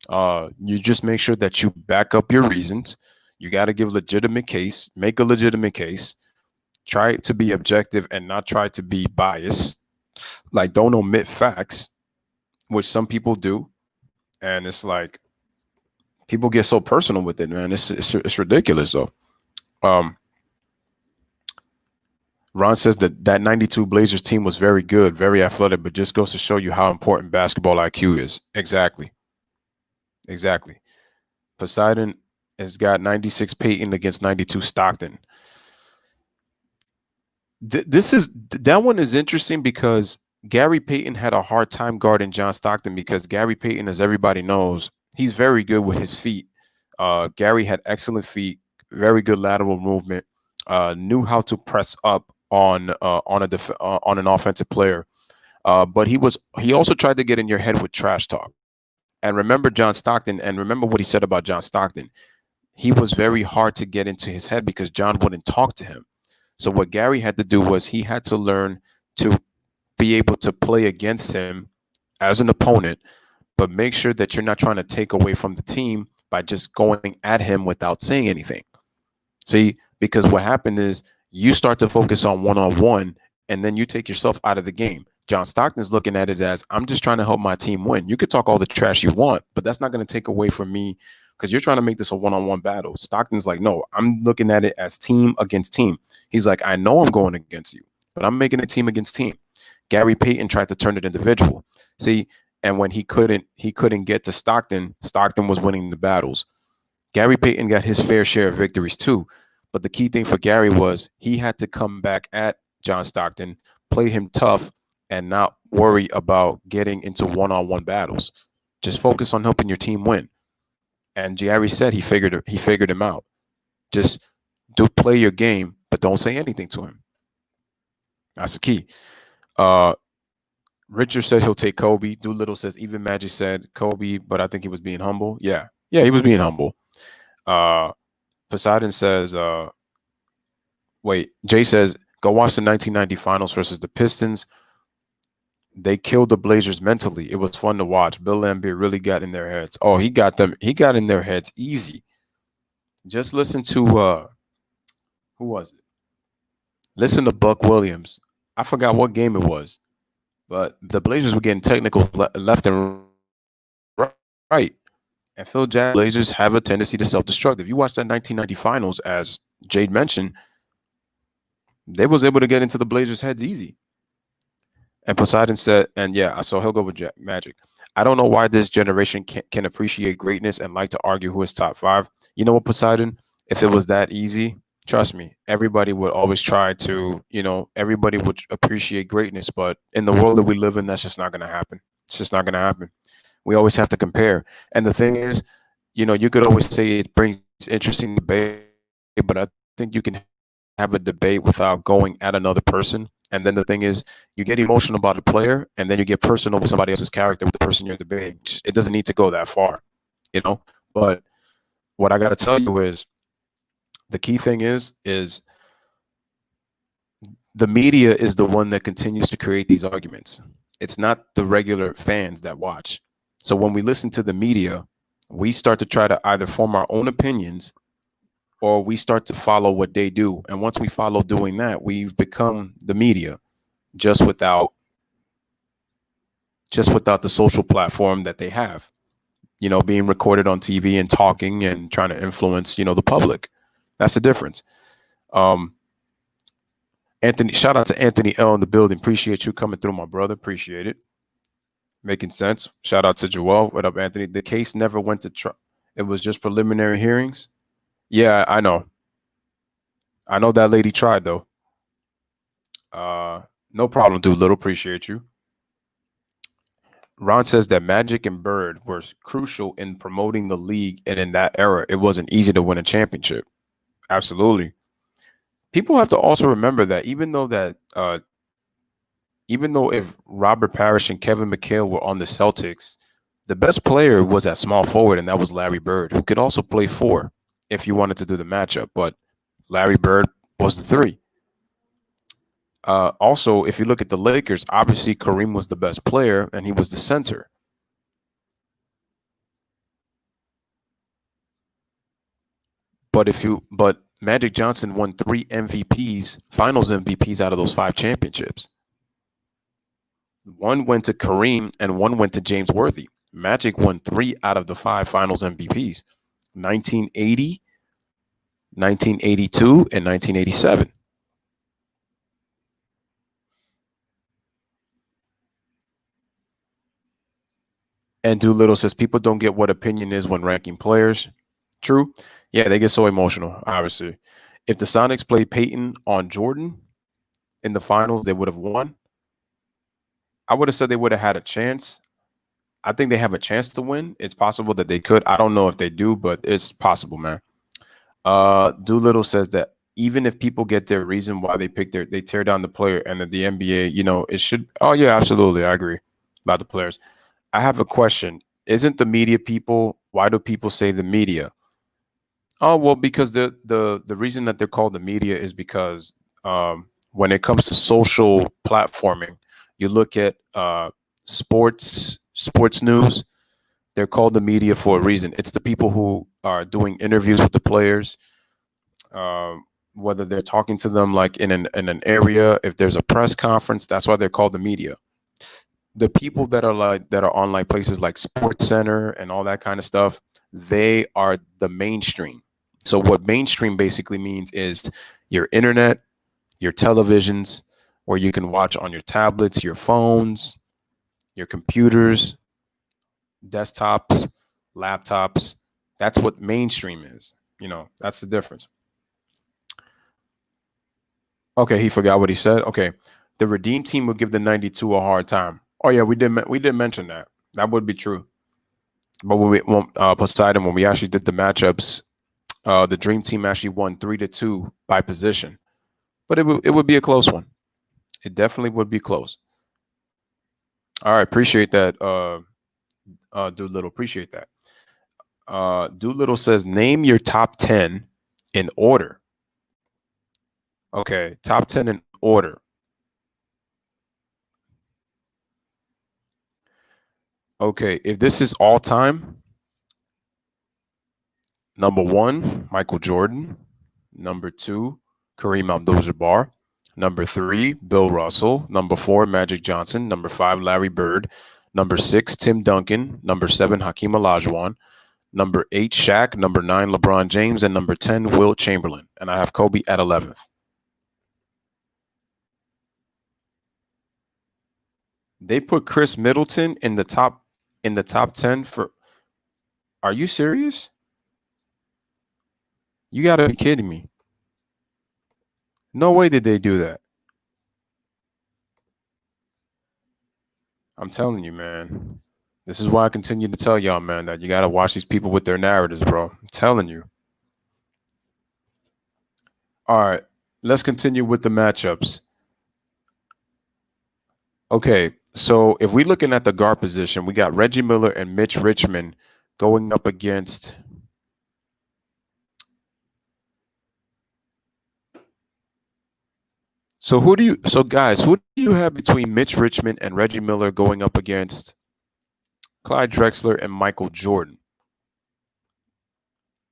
You just make sure that you back up your reasons. You got to give legitimate case, make a legitimate case, try to be objective and not try to be biased. Like, don't omit facts, which some people do. And it's like, people get so personal with it, man. It's ridiculous, though. Ron says that 92 Blazers team was very good, very athletic, but just goes to show you how important basketball IQ is. Exactly. Poseidon has got 96 Payton against 92 Stockton. That one is interesting because Gary Payton had a hard time guarding John Stockton, because Gary Payton, as everybody knows, he's very good with his feet. Gary had excellent feet. Very good lateral movement. Knew how to press up on an offensive player. But he also tried to get in your head with trash talk. And remember John Stockton, and remember what he said about John Stockton. He was very hard to get into his head because John wouldn't talk to him. So what Gary had to do was he had to learn to be able to play against him as an opponent, but make sure that you're not trying to take away from the team by just going at him without saying anything. See, because what happened is you start to focus on one, and then you take yourself out of the game. John Stockton's looking at it as I'm just trying to help my team win. You could talk all the trash you want, but that's not going to take away from me because you're trying to make this a one-on-one battle. Stockton's like, no, I'm looking at it as team against team. He's like, I know I'm going against you, but I'm making it team against team. Gary Payton tried to turn it individual. See, and when he couldn't get to Stockton, Stockton was winning the battles. Gary Payton got his fair share of victories too. But the key thing for Gary was he had to come back at John Stockton, play him tough, and not worry about getting into one-on-one battles. Just focus on helping your team win. And Gary said he figured him out. Just do play your game, but don't say anything to him. That's the key. Richard said he'll take Kobe. Doolittle says even Magic said Kobe, but I think he was being humble. Yeah, he was being humble. Poseidon says, Jay says, go watch the 1990 finals versus the Pistons. They killed the Blazers mentally. It was fun to watch. Bill Laimbeer really got in their heads. Oh, he got in their heads easy. Just listen to, who was it? Listen to Buck Williams. I forgot what game it was, but the Blazers were getting technical left and right. And Phil Jackson, Blazers have a tendency to self-destruct. If you watch that 1990 finals, as Jade mentioned, they was able to get into the Blazers' heads easy. And Poseidon said, and yeah, so he'll go with Magic. I don't know why this generation can appreciate greatness and like to argue who is top 5. You know what, Poseidon? If it was that easy, trust me, everybody would always try to, everybody would appreciate greatness. But in the world that we live in, that's just not going to happen. It's just not going to happen. We always have to compare. And the thing is, you could always say it brings interesting debate, but I think you can have a debate without going at another person. And then the thing is, you get emotional about a player, and then you get personal with somebody else's character with the person you're debating. It doesn't need to go that far, But what I got to tell you is, the key thing is the media is the one that continues to create these arguments. It's not the regular fans that watch. So when we listen to the media, we start to try to either form our own opinions or we start to follow what they do. And once we follow doing that, we've become the media, just without the social platform that they have, being recorded on TV and talking and trying to influence, the public. That's the difference. Anthony, shout out to Anthony L in the building. Appreciate you coming through, my brother. Appreciate it. Making sense. Shout out to Joel. What up, Anthony? The case never went to trial. It was just preliminary hearings. Yeah, I know. I know that lady tried, though. No problem, dude. Little appreciate you. Ron says that Magic and Bird were crucial in promoting the league, and in that era, it wasn't easy to win a championship. Absolutely. People have to also remember that even though if Robert Parrish and Kevin McHale were on the Celtics, the best player was at small forward, and that was Larry Bird, who could also play 4 if you wanted to do the matchup. But Larry Bird was the 3. Also, if you look at the Lakers, obviously Kareem was the best player, and he was the center. But Magic Johnson won 3 MVPs, Finals MVPs out of those 5 championships. 1 went to Kareem and 1 went to James Worthy. Magic won 3 out of the 5 Finals MVPs: 1980, 1982, and 1987. And Doolittle says people don't get what opinion is when ranking players. True. Yeah, they get so emotional, obviously. If the Sonics played Payton on Jordan in the finals, they would have won. I would have said they would have had a chance. I think they have a chance to win. It's possible that they could. I don't know if they do, but it's possible, man. Doolittle says that even if people get their reason why they tear down the player, and that the NBA, it should. Oh yeah, absolutely, I agree about the players. I have a question. Isn't the media people? Why do people say the media? Oh well, because the reason that they're called the media is because when it comes to social platforming, you look at sports news. They're called the media for a reason. It's the people who are doing interviews with the players, whether they're talking to them like in an area. If there's a press conference, that's why they're called the media. The people that are on like places like Sports Center and all that kind of stuff, they are the mainstream. So what mainstream basically means is your internet, your televisions, where you can watch on your tablets, your phones, your computers, desktops, laptops. That's what mainstream is. That's the difference. Okay, he forgot what he said. Okay, the Redeem team would give the 92 a hard time. Oh yeah, we did mention that. That would be true. But Poseidon, when we actually did the matchups, the Dream Team actually won 3-2 by position. But it would be a close one. It definitely would be close. All right, appreciate that, Doolittle. Appreciate that. Doolittle says, name your top 10 in order. Okay, top 10 in order. Okay, if this is all time, number 1, Michael Jordan. Number 2, Kareem Abdul-Jabbar. Number 3, Bill Russell. Number 4, Magic Johnson. Number 5, Larry Bird. Number 6, Tim Duncan. Number 7, Hakeem Olajuwon. Number 8, Shaq. Number 9, LeBron James. And number 10, Wilt Chamberlain. And I have Kobe at 11th. They put Chris Middleton in the top 10 for. Are you serious? You got to be kidding me. No way did they do that. I'm telling you, man. This is why I continue to tell y'all, man, that you got to watch these people with their narratives, bro. I'm telling you. All right, let's continue with the matchups. Okay, so if we're looking at the guard position, we got Reggie Miller and Mitch Richmond going up against. So guys, who do you have between Mitch Richmond and Reggie Miller going up against Clyde Drexler and Michael Jordan?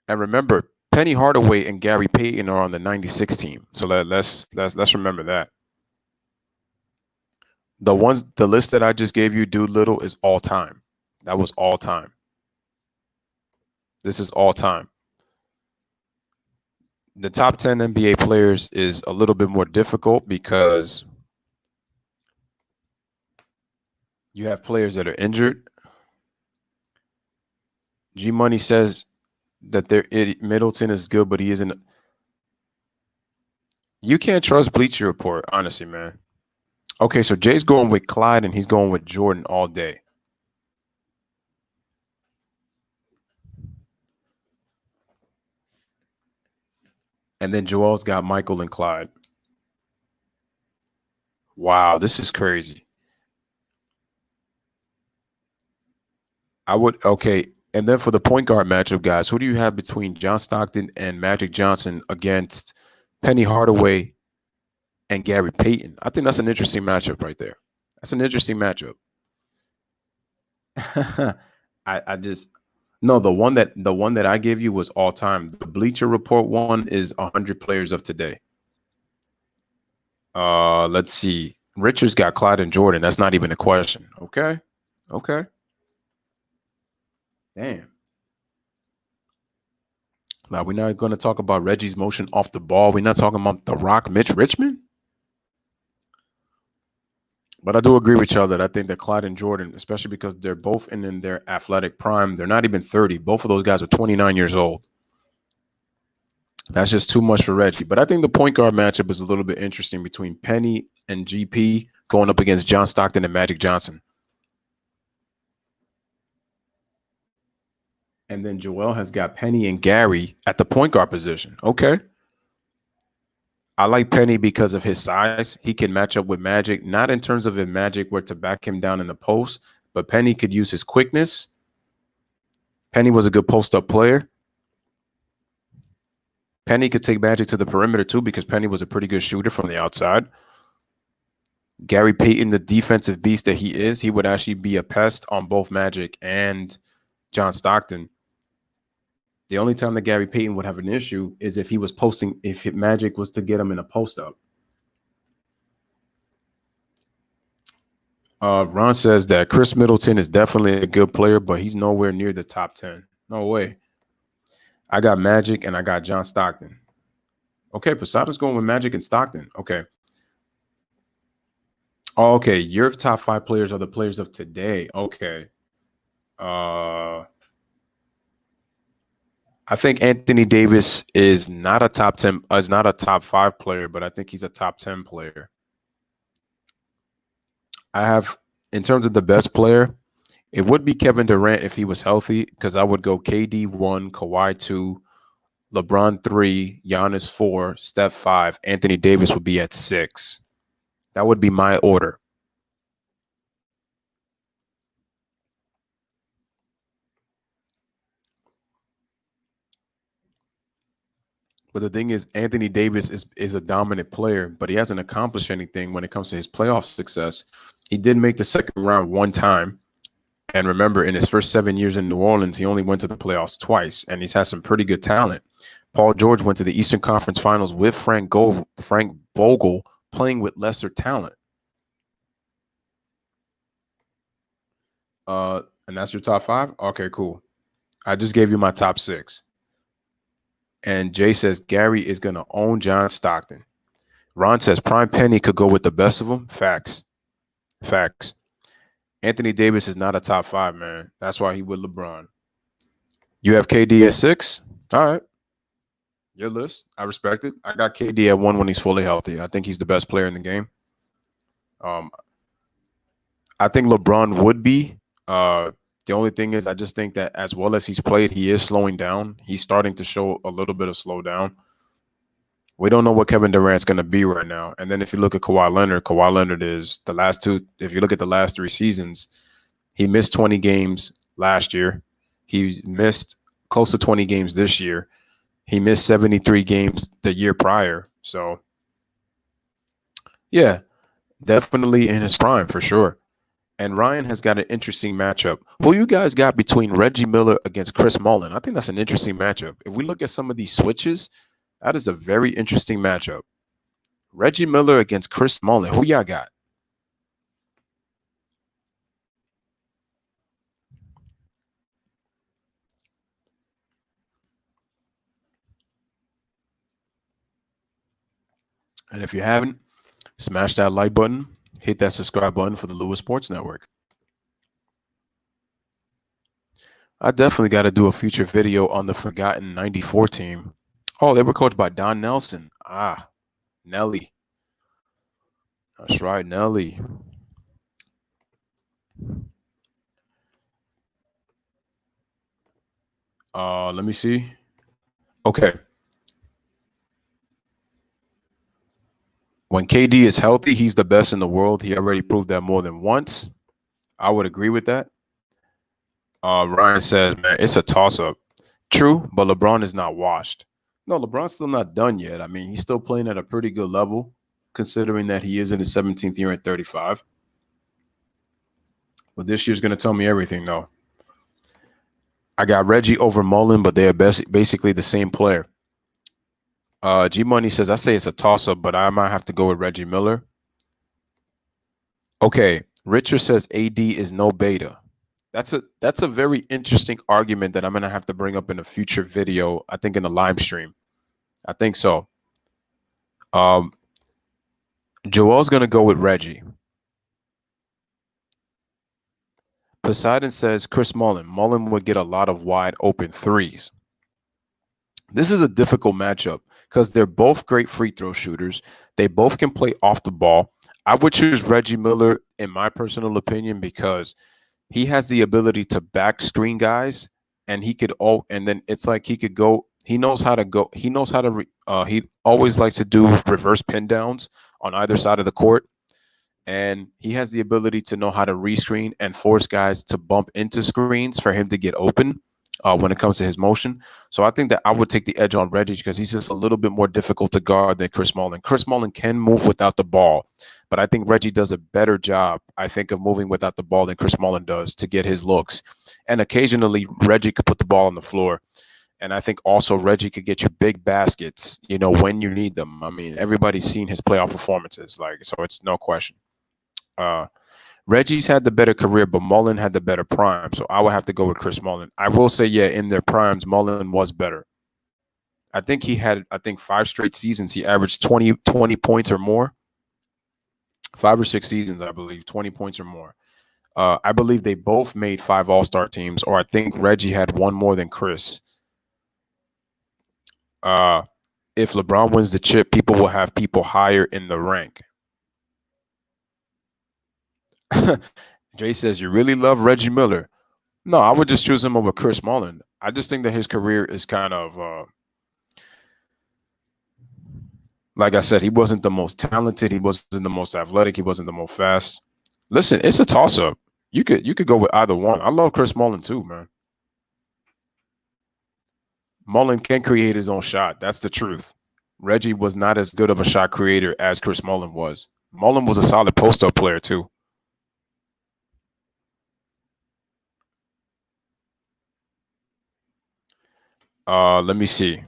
And remember, Penny Hardaway and Gary Payton are on the 96 team. So let's remember that. The list that I just gave you, Doolittle, is all time. That was all time. This is all time. The top 10 NBA players is a little bit more difficult because you have players that are injured. G Money says that Middleton is good, but he isn't. You can't trust Bleacher Report, honestly, man. Okay, so Jay's going with Clyde and he's going with Jordan all day. And then Joel's got Michael and Clyde. Wow, this is crazy. Okay. And then for the point guard matchup, guys, who do you have between John Stockton and Magic Johnson against Penny Hardaway and Gary Payton? I think that's an interesting matchup right there. That's an interesting matchup. The one that I gave you was all time. The Bleacher Report one is 100 players of today. Let's see. Richards got Clyde and Jordan. That's not even a question. Okay. Damn. Now, we're not going to talk about Reggie's motion off the ball. We're not talking about The Rock, Mitch Richmond. But I do agree with y'all that I think that Clyde and Jordan, especially because they're both in their athletic prime, they're not even 30. Both of those guys are 29 years old. That's just too much for Reggie. But I think the point guard matchup is a little bit interesting between Penny and GP going up against John Stockton and Magic Johnson. And then Joel has got Penny and Gary at the point guard position. Okay. I like Penny because of his size. He can match up with Magic, not in terms of Magic where to back him down in the post, but Penny could use his quickness. Penny was a good post-up player. Penny could take Magic to the perimeter too because Penny was a pretty good shooter from the outside. Gary Payton, the defensive beast that he is, he would actually be a pest on both Magic and John Stockton. The only time that Gary Payton would have an issue is if he was posting, if Magic was to get him in a post-up. Ron says that Chris Middleton is definitely a good player, but he's nowhere near the top 10. No way. I got Magic and I got John Stockton. Okay, Posada's going with Magic and Stockton. Okay. Oh, okay, your top 5 players are the players of today. Okay. I think Anthony Davis is not a top 10, is not a top 5 player, but I think he's a top 10 player. I have, in terms of the best player, it would be Kevin Durant if he was healthy, because I would go KD 1, Kawhi 2, LeBron 3, Giannis 4, Steph 5, Anthony Davis would be at 6. That would be my order. But the thing is, Anthony Davis is a dominant player, but he hasn't accomplished anything when it comes to his playoff success. He did make the second round one time. And remember, in his first 7 years in New Orleans, he only went to the playoffs twice, and he's had some pretty good talent. Paul George went to the Eastern Conference Finals with Frank Vogel playing with lesser talent. And that's your top 5? Okay, cool. I just gave you my top 6. And Jay says Gary is going to own John Stockton. Ron says Prime Penny could go with the best of them. Facts. Facts. Anthony Davis is not a top 5, man. That's why he with LeBron. You have KD at 6? All right. Your list. I respect it. I got KD at 1 when he's fully healthy. I think he's the best player in the game. I think LeBron would be. The only thing is, I just think that as well as he's played, he is slowing down. He's starting to show a little bit of slowdown. We don't know what Kevin Durant's going to be right now. And then if you look at Kawhi Leonard is the last 2. If you look at the last 3 seasons, he missed 20 games last year. He missed close to 20 games this year. He missed 73 games the year prior. So, yeah, definitely in his prime for sure. And Ryan has got an interesting matchup. Who you guys got between Reggie Miller against Chris Mullin? I think that's an interesting matchup. If we look at some of these switches, that is a very interesting matchup. Reggie Miller against Chris Mullin. Who y'all got? And if you haven't, smash that like button. Hit that subscribe button for the Lewis Sports Network. I definitely got to do a future video on the forgotten 94 team. Oh, they were coached by Don Nelson. Ah, Nelly. That's right, Nelly. Let me see. Okay. When KD is healthy, he's the best in the world. He already proved that more than once. I would agree with that. Ryan says, man, it's a toss-up. True, but LeBron is not washed. No, LeBron's still not done yet. I mean, he's still playing at a pretty good level, considering that he is in his 17th year at 35. But this year's going to tell me everything, though. I got Reggie over Mullin, but they are basically the same player. G Money says, I say it's a toss-up, but I might have to go with Reggie Miller. Okay, Richard says AD is no beta. That's a very interesting argument that I'm going to have to bring up in a future video, I think in a live stream. I think so. Joel's going to go with Reggie. Poseidon says Chris Mullin. Mullin would get a lot of wide open threes. This is a difficult matchup because they're both great free throw shooters. They both can play off the ball. I would choose Reggie Miller, in my personal opinion, because he has the ability to back screen guys and and then it's like he could go. He knows how to go. He knows how to. He always likes to do reverse pin downs on either side of the court, and he has the ability to know how to rescreen and force guys to bump into screens for him to get open when it comes to his motion. So I think that I would take the edge on Reggie because he's just a little bit more difficult to guard than Chris Mullin. Chris Mullin can move without the ball, but I think Reggie does a better job, I think, of moving without the ball than Chris Mullin does to get his looks. And occasionally Reggie could put the ball on the floor. And I think also Reggie could get you big baskets, when you need them. I mean, everybody's seen his playoff performances, so it's no question. Reggie's had the better career, but Mullin had the better prime. So I would have to go with Chris Mullin. I will say, yeah, in their primes, Mullin was better. I think he had, 5 straight seasons. He averaged 20 points or more. 5 or 6 seasons, I believe, 20 points or more. I believe they both made 5 All-Star teams, or I think Reggie had one more than Chris. If LeBron wins the chip, people will have people higher in the rank. Jay says, you really love Reggie Miller. No, I would just choose him over Chris Mullin. I just think that his career is kind of, like I said, he wasn't the most talented. He wasn't the most athletic. He wasn't the most fast. Listen, it's a toss-up. You could go with either one. I love Chris Mullin too, man. Mullin can create his own shot. That's the truth. Reggie was not as good of a shot creator as Chris Mullin was. Mullin was a solid post-up player too. Let me see.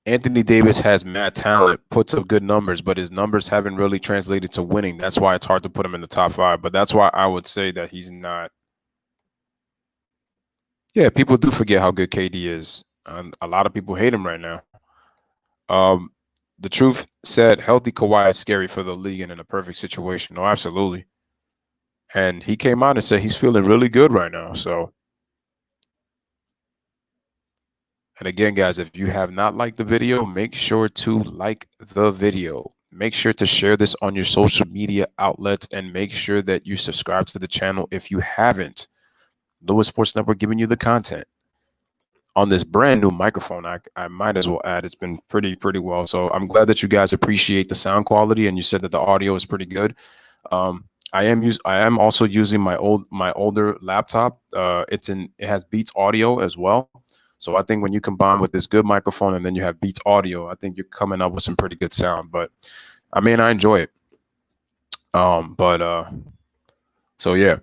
Anthony Davis has mad talent, puts up good numbers, but his numbers haven't really translated to winning. That's why it's hard to put him in the top 5. But that's why I would say that he's not. Yeah, people do forget how good KD is. A lot of people hate him right now. The truth said, healthy Kawhi is scary for the league and in a perfect situation. No, absolutely. And he came out and said he's feeling really good right now. So, and again, guys, if you have not liked the video, make sure to like the video. Make sure to share this on your social media outlets and make sure that you subscribe to the channel if you haven't. Lewis Sports Network giving you the content on this brand new microphone. I might as well add, it's been pretty well. So I'm glad that you guys appreciate the sound quality and you said that the audio is pretty good. I am also using my older laptop. It has Beats audio as well. So I think when you combine with this good microphone and then you have Beats audio, I think you're coming up with some pretty good sound. But I mean, I enjoy it. So yeah.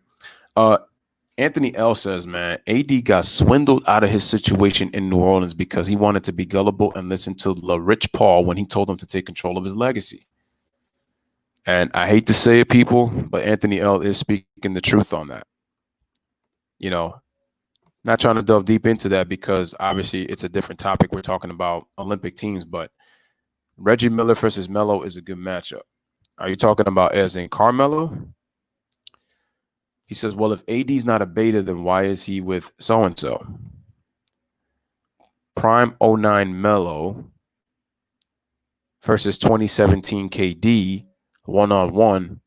Anthony L says, man, AD got swindled out of his situation in New Orleans because he wanted to be gullible and listen to Rich Paul when he told him to take control of his legacy. And I hate to say it, people, but Anthony L is speaking the truth on that. Not trying to delve deep into that because obviously it's a different topic. We're talking about Olympic teams, but Reggie Miller versus Melo is a good matchup. Are you talking about as in Carmelo? He says, well, if AD's not a beta, then why is he with so-and-so? Prime 09 Melo versus 2017 KD, one-on-one,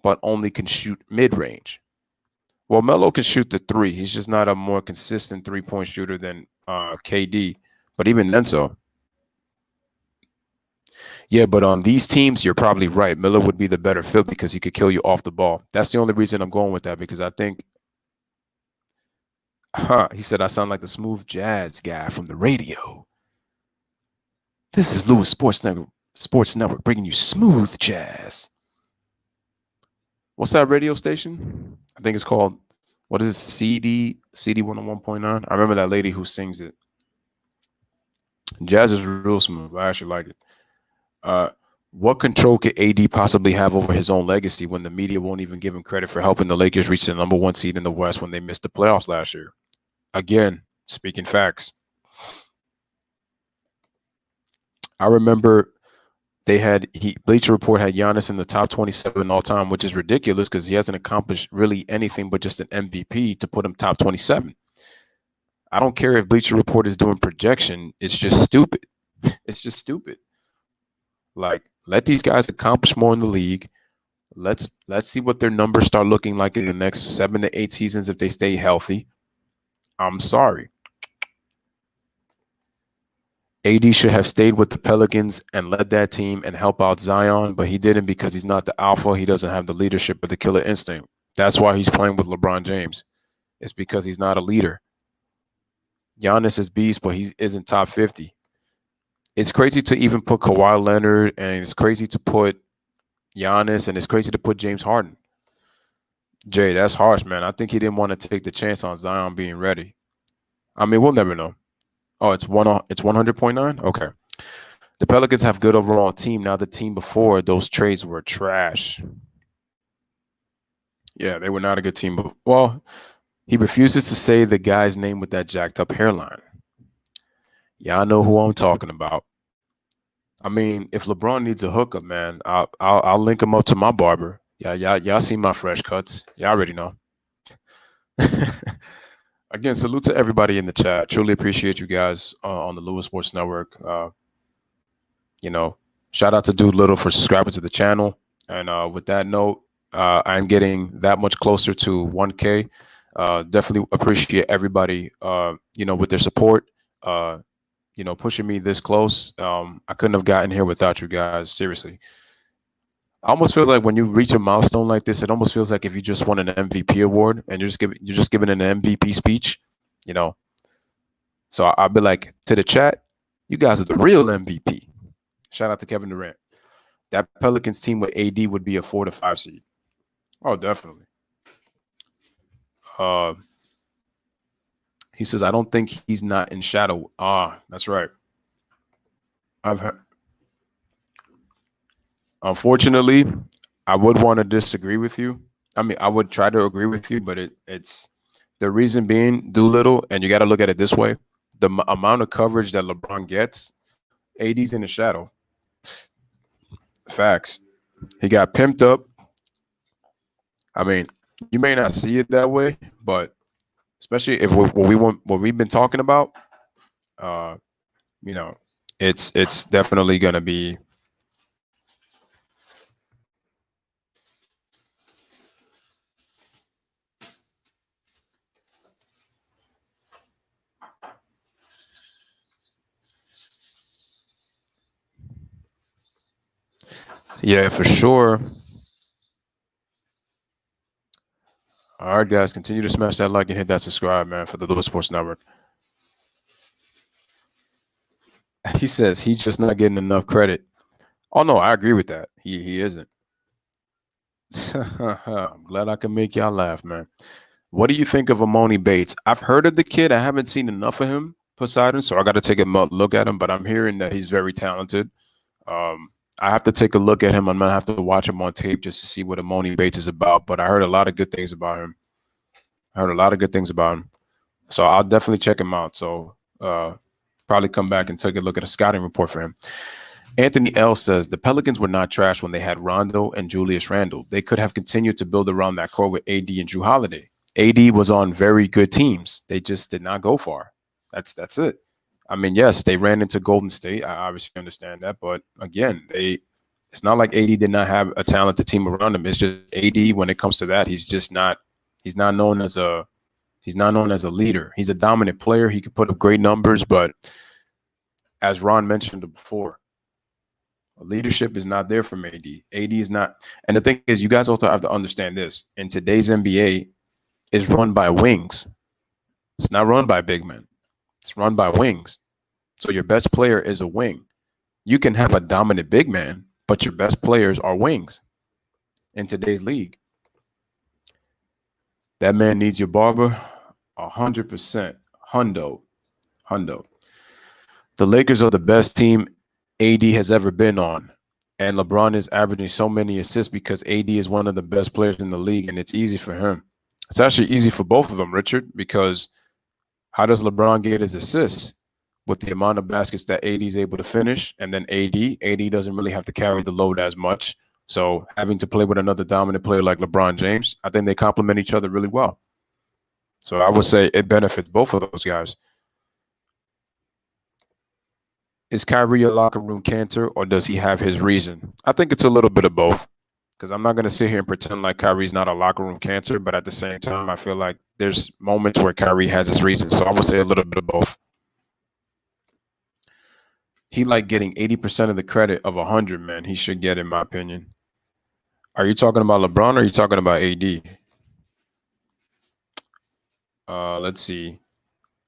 but only can shoot mid-range. Well, Melo can shoot the 3. He's just not a more consistent three-point shooter than KD, but even then so. Yeah, but on these teams, you're probably right. Miller would be the better fit because he could kill you off the ball. That's the only reason I'm going with that, because I think he said I sound like the smooth jazz guy from the radio. This is Lewis Sports Network bringing you smooth jazz. What's that radio station? I think it's called, what is it, CD 101.9? I remember that lady who sings it. Jazz is real smooth. I actually like it. What control could AD possibly have over his own legacy when the media won't even give him credit for helping the Lakers reach the number 1 seed in the West when they missed the playoffs last year? Again, speaking facts. I remember Bleacher Report had Giannis in the top 27 all time, which is ridiculous because he hasn't accomplished really anything but just an MVP to put him top 27. I don't care if Bleacher Report is doing projection. It's just stupid. It's just stupid. Like, let these guys accomplish more in the league. Let's see what their numbers start looking like in the next 7 to 8 seasons if they stay healthy. I'm sorry. AD should have stayed with the Pelicans and led that team and help out Zion, but he didn't because he's not the alpha. He doesn't have the leadership or the killer instinct. That's why he's playing with LeBron James. It's because he's not a leader. Giannis is beast, but he isn't top 50. It's crazy to even put Kawhi Leonard, and it's crazy to put Giannis, and it's crazy to put James Harden. Jay, that's harsh, man. I think he didn't want to take the chance on Zion being ready. I mean, we'll never know. Oh, it's 100.9? Okay. The Pelicans have good overall team. Now the team before those trades were trash. Yeah, they were not a good team. But, well, he refuses to say the guy's name with that jacked up hairline. Y'all know who I'm talking about. I mean, if LeBron needs a hookup, man, I'll link him up to my barber. Yeah, y'all see my fresh cuts. Y'all already know. Again, salute to everybody in the chat. Truly appreciate you guys on the Lewis Sports Network. Shout out to Dude Little for subscribing to the channel. And with that note, I'm getting that much closer to 1K. Definitely appreciate everybody, with their support, pushing me this close. I couldn't have gotten here without you guys. Seriously. Almost feels like when you reach a milestone like this, it almost feels like if you just won an MVP award and you're just giving an MVP speech, So I'll be like, to the chat, you guys are the real MVP. Shout out to Kevin Durant. That Pelicans team with AD would be a 4 to 5 seed. Oh, definitely. He says, I don't think he's not in shadow. That's right. Unfortunately, I would want to disagree with you. I mean, I would try to agree with you, but it's the reason being Doolittle, and you got to look at it this way. The amount of coverage that LeBron gets, AD's in the shadow. Facts. He got pimped up. I mean, you may not see it that way, but especially if what we've been talking about, it's definitely going to be. Yeah, for sure. All right, guys, continue to smash that like and hit that subscribe, man, for the Lewis Sports Network. He says he's just not getting enough credit. Oh, no, I agree with that. He isn't. I'm glad I can make y'all laugh, man. What do you think of Amoni Bates? I've heard of the kid. I haven't seen enough of him, Poseidon, so I got to take a look at him, but I'm hearing that he's very talented. I have to take a look at him. I'm going to have to watch him on tape just to see what Amoni Bates is about, but I heard a lot of good things about him. So I'll definitely check him out. So probably come back and take a look at a scouting report for him. Anthony L says the Pelicans were not trash when they had Rondo and Julius Randle. They could have continued to build around that core with AD and Drew Holiday. AD was on very good teams. They just did not go far. That's it. I mean, yes, they ran into Golden State. I obviously understand that, but again, it's not like AD did not have a talented team around him. It's just AD when it comes to that, he's not known as a leader. He's a dominant player. He could put up great numbers, but as Ron mentioned before, leadership is not there from AD. AD is not. And the thing is, you guys also have to understand this. In today's NBA, is run by wings. It's not run by big men. It's run by wings. So your best player is a wing. You can have a dominant big man, but your best players are wings in today's league. That man needs your barber 100%. Hundo. The Lakers are the best team AD has ever been on. And LeBron is averaging so many assists because AD is one of the best players in the league, and it's easy for him. It's actually easy for both of them, Richard, because how does LeBron get his assists? With the amount of baskets that AD is able to finish, and then AD doesn't really have to carry the load as much. So having to play with another dominant player like LeBron James, I think they complement each other really well. So I would say it benefits both of those guys. Is Kyrie a locker room cancer, or does he have his reason? I think it's a little bit of both. Because I'm not going to sit here and pretend like Kyrie's not a locker room cancer, but at the same time, I feel like there's moments where Kyrie has his reasons. So I would say a little bit of both. He like getting 80% of the credit of 100, man. He should get, in my opinion. Are you talking about LeBron or are you talking about AD? Let's see.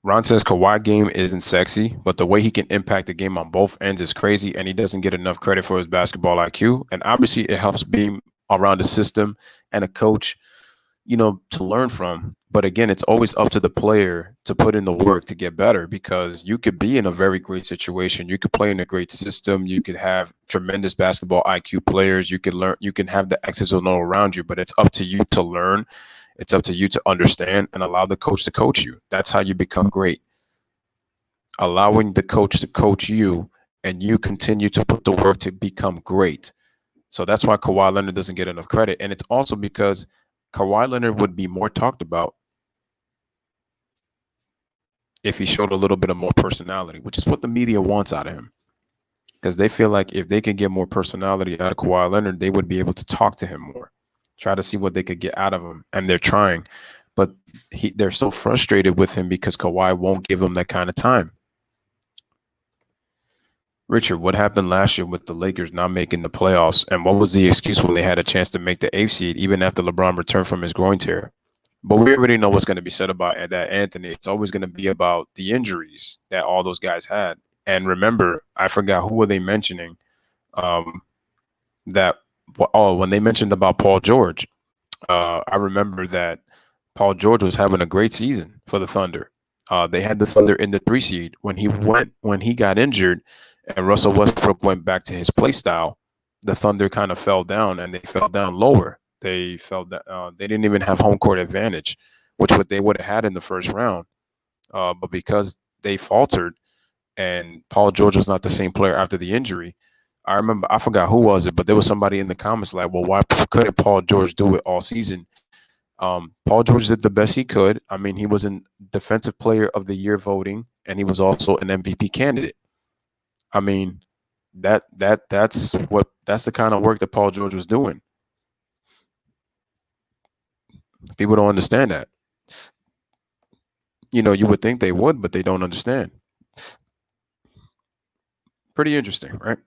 Ron says Kawhi game isn't sexy, but the way he can impact the game on both ends is crazy, and he doesn't get enough credit for his basketball IQ. And obviously, it helps being around a system and a coach, to learn from. But again, it's always up to the player to put in the work to get better, because you could be in a very great situation. You could play in a great system. You could have tremendous basketball IQ players. You could learn. You can have the X's and O's around you, but it's up to you to learn. It's up to you to understand and allow the coach to coach you. That's how you become great. Allowing the coach to coach you, and you continue to put the work to become great. So that's why Kawhi Leonard doesn't get enough credit. And it's also because Kawhi Leonard would be more talked about if he showed a little bit of more personality, which is what the media wants out of him. Because they feel like if they can get more personality out of Kawhi Leonard, they would be able to talk to him more, try to see what they could get out of him. And they're trying. But they're so frustrated with him because Kawhi won't give them that kind of time. Richard, what happened last year with the Lakers not making the playoffs? And what was the excuse when they had a chance to make the 8th seed, even after LeBron returned from his groin tear? But we already know what's going to be said about that, Anthony. It's always going to be about the injuries that all those guys had. And remember, I forgot who were they mentioning. When they mentioned about Paul George, I remember that Paul George was having a great season for the Thunder. They had the Thunder in the 3 seed. When he got injured and Russell Westbrook went back to his play style, the Thunder kind of fell down, and they fell down lower. They didn't even have home court advantage, which what they would have had in the first round. But because they faltered and Paul George was not the same player after the injury, I forgot who was it, but there was somebody in the comments like, well, why couldn't Paul George do it all season? Paul George did the best he could. I mean, he was in Defensive Player of the Year voting, and he was also an MVP candidate. I mean, that's the kind of work that Paul George was doing. People don't understand that. You would think they would, but they don't understand. Pretty interesting, right?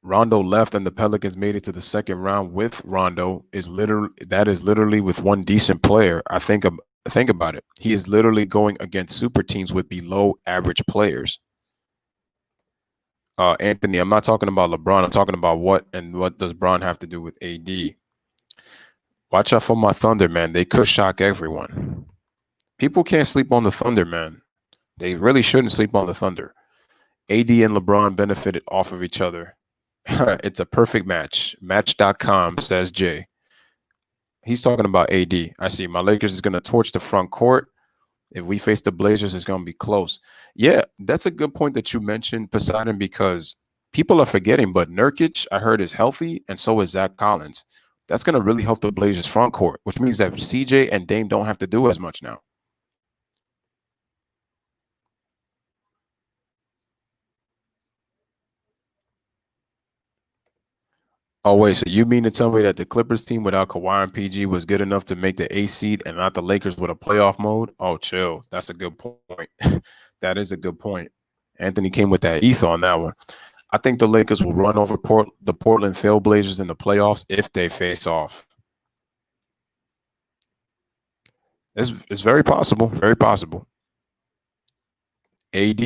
Rondo left and the Pelicans made it to the second round with Rondo is literally with one decent player. I think about it. He is literally going against super teams with below average players. Anthony, I'm not talking about LeBron. I'm talking about what does Bron have to do with AD? Watch out for my Thunder, man. They could shock everyone. People can't sleep on the Thunder, man. They really shouldn't sleep on the Thunder. AD and LeBron benefited off of each other. It's a perfect match. Match.com, says Jay. He's talking about AD. I see. My Lakers is going to torch the front court. If we face the Blazers, it's going to be close. Yeah, that's a good point that you mentioned, Poseidon, because people are forgetting, but Nurkic, I heard, is healthy, and so is Zach Collins. That's going to really help the Blazers front court, which means that CJ and Dame don't have to do as much now. Oh, wait, so you mean to tell me that the Clippers team without Kawhi and PG was good enough to make the 8th seed and not the Lakers with a playoff mode? Oh, chill. That's a good point. That is a good point. Anthony came with that ether on that one. I think the Lakers will run over the Portland Trailblazers in the playoffs if they face off. It's very possible. Very possible. AD,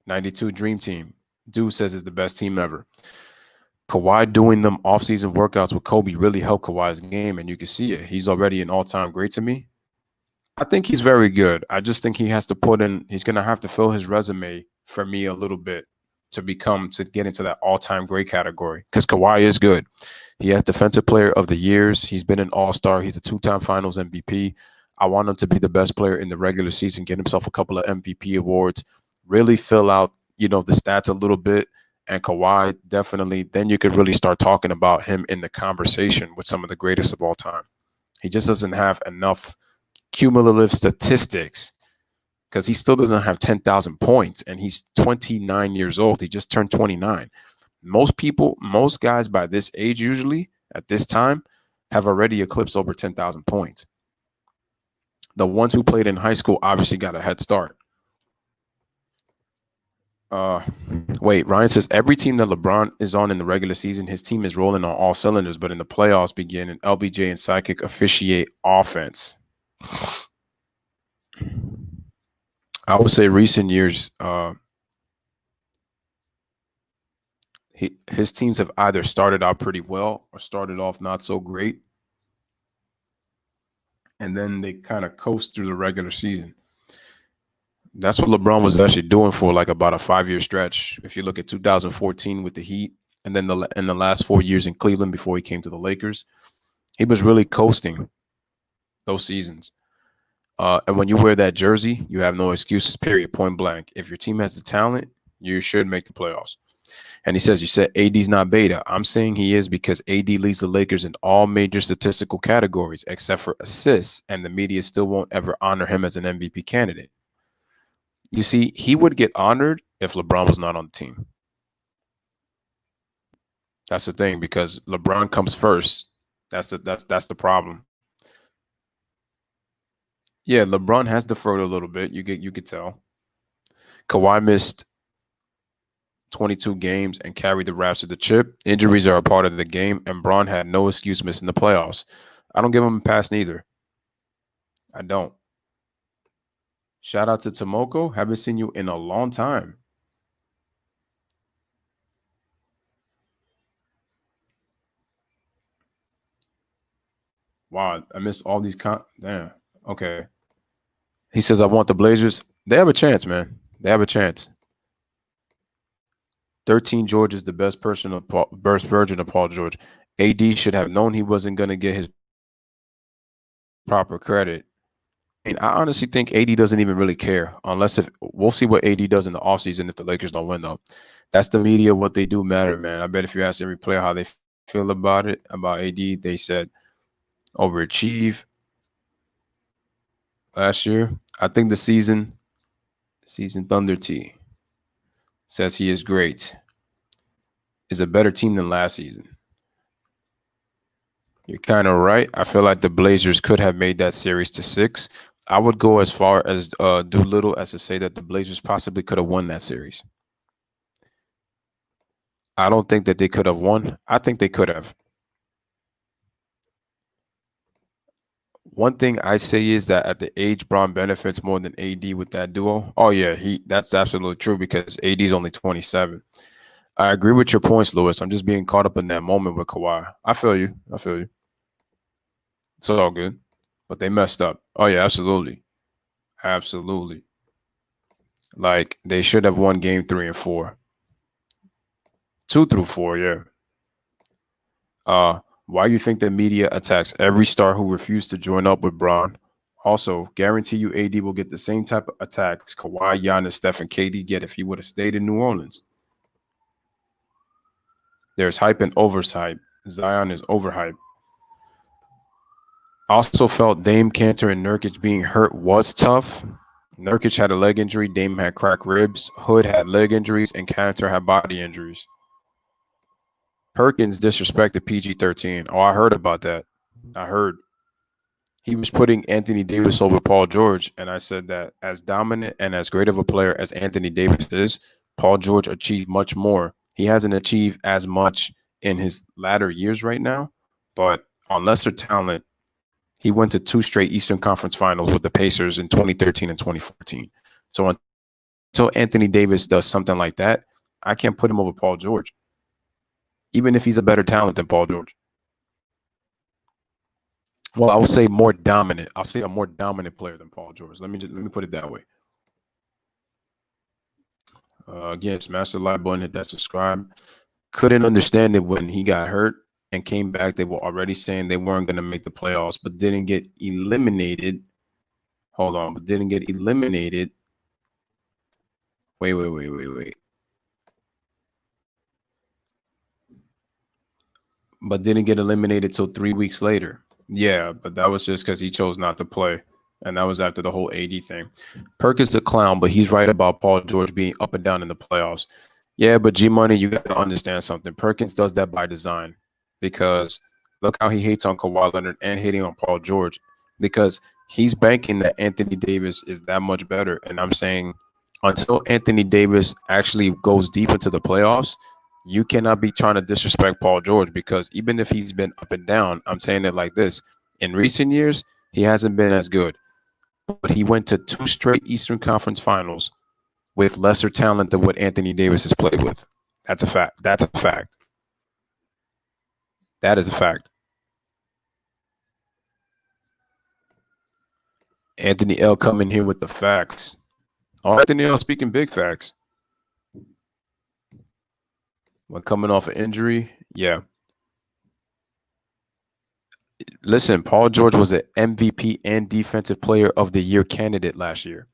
92 Dream Team. Dude says it's the best team ever. Kawhi doing them off-season workouts with Kobe really helped Kawhi's game, and you can see it. He's already an all-time great to me. I think he's very good. I just think he has to he's going to have to fill his resume for me a little bit to get into that all-time great category, because Kawhi is good. He has Defensive Player of the Years. He's been an all-star. He's a 2-time Finals MVP. I want him to be the best player in the regular season, get himself a couple of MVP awards, really fill out, the stats a little bit. And Kawhi, definitely, then you could really start talking about him in the conversation with some of the greatest of all time. He just doesn't have enough cumulative statistics because he still doesn't have 10,000 points, and he's 29 years old. He just turned 29. Most guys by this age, usually at this time, have already eclipsed over 10,000 points. The ones who played in high school obviously got a head start. Wait, Ryan says every team that LeBron is on in the regular season, his team is rolling on all cylinders, but in the playoffs begin and LBJ and Psychic officiate offense. I would say recent years, his teams have either started out pretty well or started off not so great. And then they kind of coast through the regular season. That's what LeBron was actually doing for like about a 5-year stretch. If you look at 2014 with the Heat, and then in the last 4 years in Cleveland before he came to the Lakers, he was really coasting those seasons. And when you wear that jersey, you have no excuses, period, point blank. If your team has the talent, you should make the playoffs. And he says, you said AD's not beta. I'm saying he is because AD leads the Lakers in all major statistical categories except for assists, and the media still won't ever honor him as an MVP candidate. You see, he would get honored if LeBron was not on the team. That's the thing, because LeBron comes first. That's the problem. Yeah, LeBron has deferred a little bit. You could tell. Kawhi missed 22 games and carried the Raps to the chip. Injuries are a part of the game, and Bron had no excuse missing the playoffs. I don't give him a pass neither. I don't. Shout out to Tomoko. Haven't seen you in a long time. Wow, I missed all these. Damn. Okay. He says, I want the Blazers. They have a chance, man. They have a chance. 13 George is the best version of Paul George. AD should have known he wasn't going to get his proper credit. I mean, I honestly think AD doesn't even really care, unless if we'll see what AD does in the offseason if the Lakers don't win, though. That's the media. What they do matter, man. I bet if you ask every player how they feel about it, about AD, they said overachieve last year. I think the season Thunder T says he is great. Is a better team than last season. You're kind of right. I feel like the Blazers could have made that series to 6. I would go as far as do little as to say that the Blazers possibly could have won that series. I don't think that they could have won. I think they could have. One thing I say is that at the age, Bron benefits more than AD with that duo. Oh, yeah, that's absolutely true because AD's only 27. I agree with your points, Lewis. I'm just being caught up in that moment with Kawhi. I feel you. It's all good. But they messed up. Oh, yeah, absolutely. Absolutely. Like, they should have won game 3 and 4. 2 through 4, yeah. Why you think the media attacks every star who refused to join up with Bron? Also, guarantee you AD will get the same type of attacks Kawhi, Giannis, Steph, and KD get if he would have stayed in New Orleans. There's hype and overhype. Zion is overhyped. Also felt Dame, Cantor, and Nurkic being hurt was tough. Nurkic had a leg injury. Dame had cracked ribs. Hood had leg injuries. And Cantor had body injuries. Perkins disrespected PG-13. Oh, I heard about that. I heard. He was putting Anthony Davis over Paul George. And I said that as dominant and as great of a player as Anthony Davis is, Paul George achieved much more. He hasn't achieved as much in his latter years right now. But on lesser talent, he went to 2 straight Eastern Conference Finals with the Pacers in 2013 and 2014. So until Anthony Davis does something like that, I can't put him over Paul George, even if he's a better talent than Paul George. Well, I would say more dominant. I'll say a more dominant player than Paul George. Let me put it that way. Again, smash the like button, hit that subscribe. Couldn't understand it when he got hurt and came back. They were already saying they weren't going to make the playoffs, but didn't get eliminated. Hold on, but didn't get eliminated. Wait. But didn't get eliminated till 3 weeks later. Yeah, but that was just because he chose not to play. And that was after the whole AD thing. Perk is a clown, but he's right about Paul George being up and down in the playoffs. Yeah, but G Money, you got to understand something. Perkins does that by design because look how he hates on Kawhi Leonard and hating on Paul George because he's banking that Anthony Davis is that much better. And I'm saying until Anthony Davis actually goes deep into the playoffs, you cannot be trying to disrespect Paul George because even if he's been up and down, I'm saying it like this. In recent years, he hasn't been as good, but he went to 2 straight Eastern Conference finals with lesser talent than what Anthony Davis has played with. That's a fact. That's a fact. That is a fact. Anthony L coming here with the facts. Oh, Anthony L speaking big facts. When coming off an injury, yeah. Listen, Paul George was an MVP and Defensive Player of the Year candidate last year.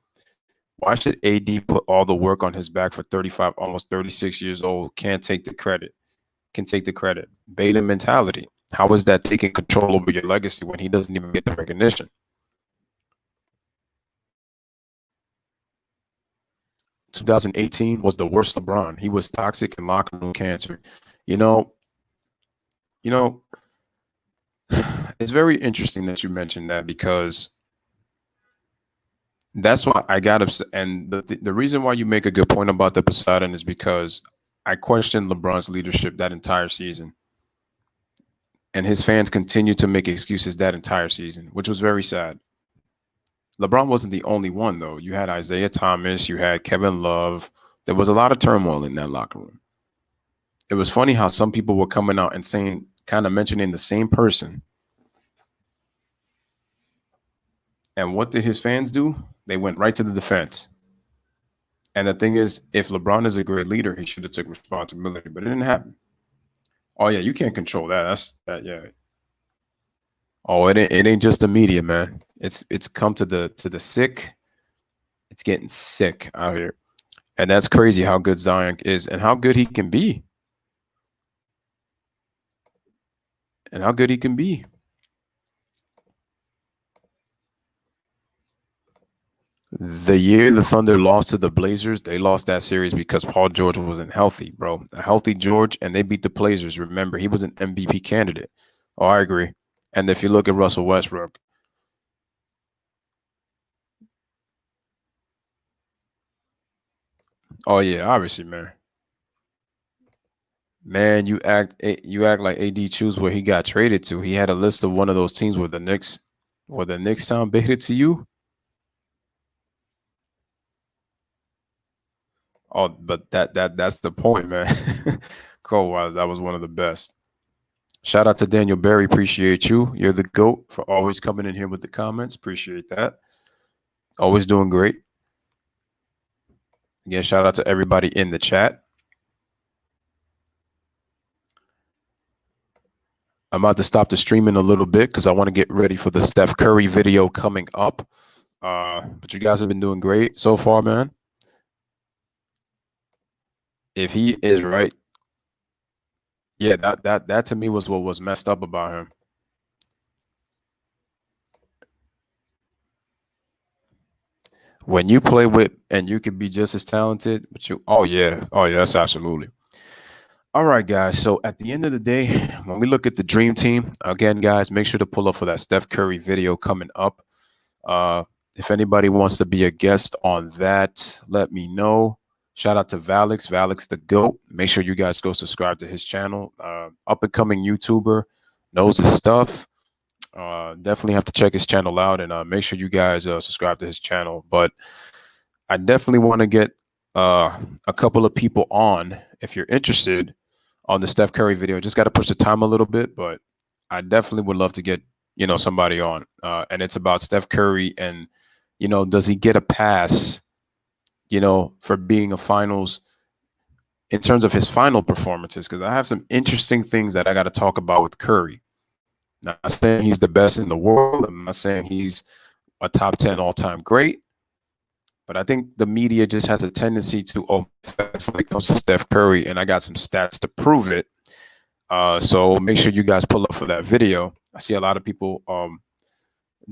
Why should AD put all the work on his back for 35, almost 36 years old? Can't take the credit. Can take the credit. Beta mentality. How is that taking control over your legacy when he doesn't even get the recognition? 2018 was the worst LeBron. He was toxic and locker room cancer. You know, you know, it's very interesting that you mentioned that because that's why I got upset. And the reason why you make a good point about the Poseidon is because I questioned LeBron's leadership that entire season. And his fans continued to make excuses that entire season, which was very sad. LeBron wasn't the only one, though. You had Isaiah Thomas, you had Kevin Love. There was a lot of turmoil in that locker room. It was funny how some people were coming out and saying, kind of mentioning the same person. And what did his fans do? They went right to the defense. And the thing is, if LeBron is a great leader, he should have took responsibility, but it didn't happen. Oh yeah, you can't control that. That's that. Yeah. Oh, it ain't just the media, man. It's come to the sick. It's getting sick out here, and that's crazy how good Zion is and how good he can be, and how good he can be. The year the Thunder lost to the Blazers, they lost that series because Paul George wasn't healthy, bro. A healthy George, and they beat the Blazers. Remember, he was an MVP candidate. Oh, I agree. And if you look at Russell Westbrook, oh yeah, obviously, man. Man, you act like AD choose where he got traded to. He had a list of one of those teams where the Knicks sound baited to you. Oh, but that's the point, man. Cole Wise, that was one of the best. Shout out to Daniel Berry. Appreciate you. You're the GOAT for always coming in here with the comments. Appreciate that. Always doing great. Again, shout out to everybody in the chat. I'm about to stop the streaming a little bit because I want to get ready for the Steph Curry video coming up. But you guys have been doing great so far, man. If he is right, yeah, that to me was what was messed up about him. When you play with and you can be just as talented, but oh yeah, that's absolutely. All right, guys. So at the end of the day, when we look at the dream team, again, guys, make sure to pull up for that Steph Curry video coming up. If anybody wants to be a guest on that, let me know. Shout out to Valix, Valix the GOAT. Make sure you guys go subscribe to his channel. Up and coming YouTuber, knows his stuff. Definitely have to check his channel out and make sure you guys subscribe to his channel. But I definitely want to get a couple of people on if you're interested on the Steph Curry video. Just got to push the time a little bit, but I definitely would love to get somebody on. And it's about Steph Curry and does he get a pass? For being a finals in terms of his final performances, because I have some interesting things that I got to talk about with Curry. Not saying he's the best in the world. I'm not saying he's a top 10 all-time great. But I think the media just has a tendency to facts when it comes to Steph Curry, and I got some stats to prove it. So make sure you guys pull up for that video. I see a lot of people.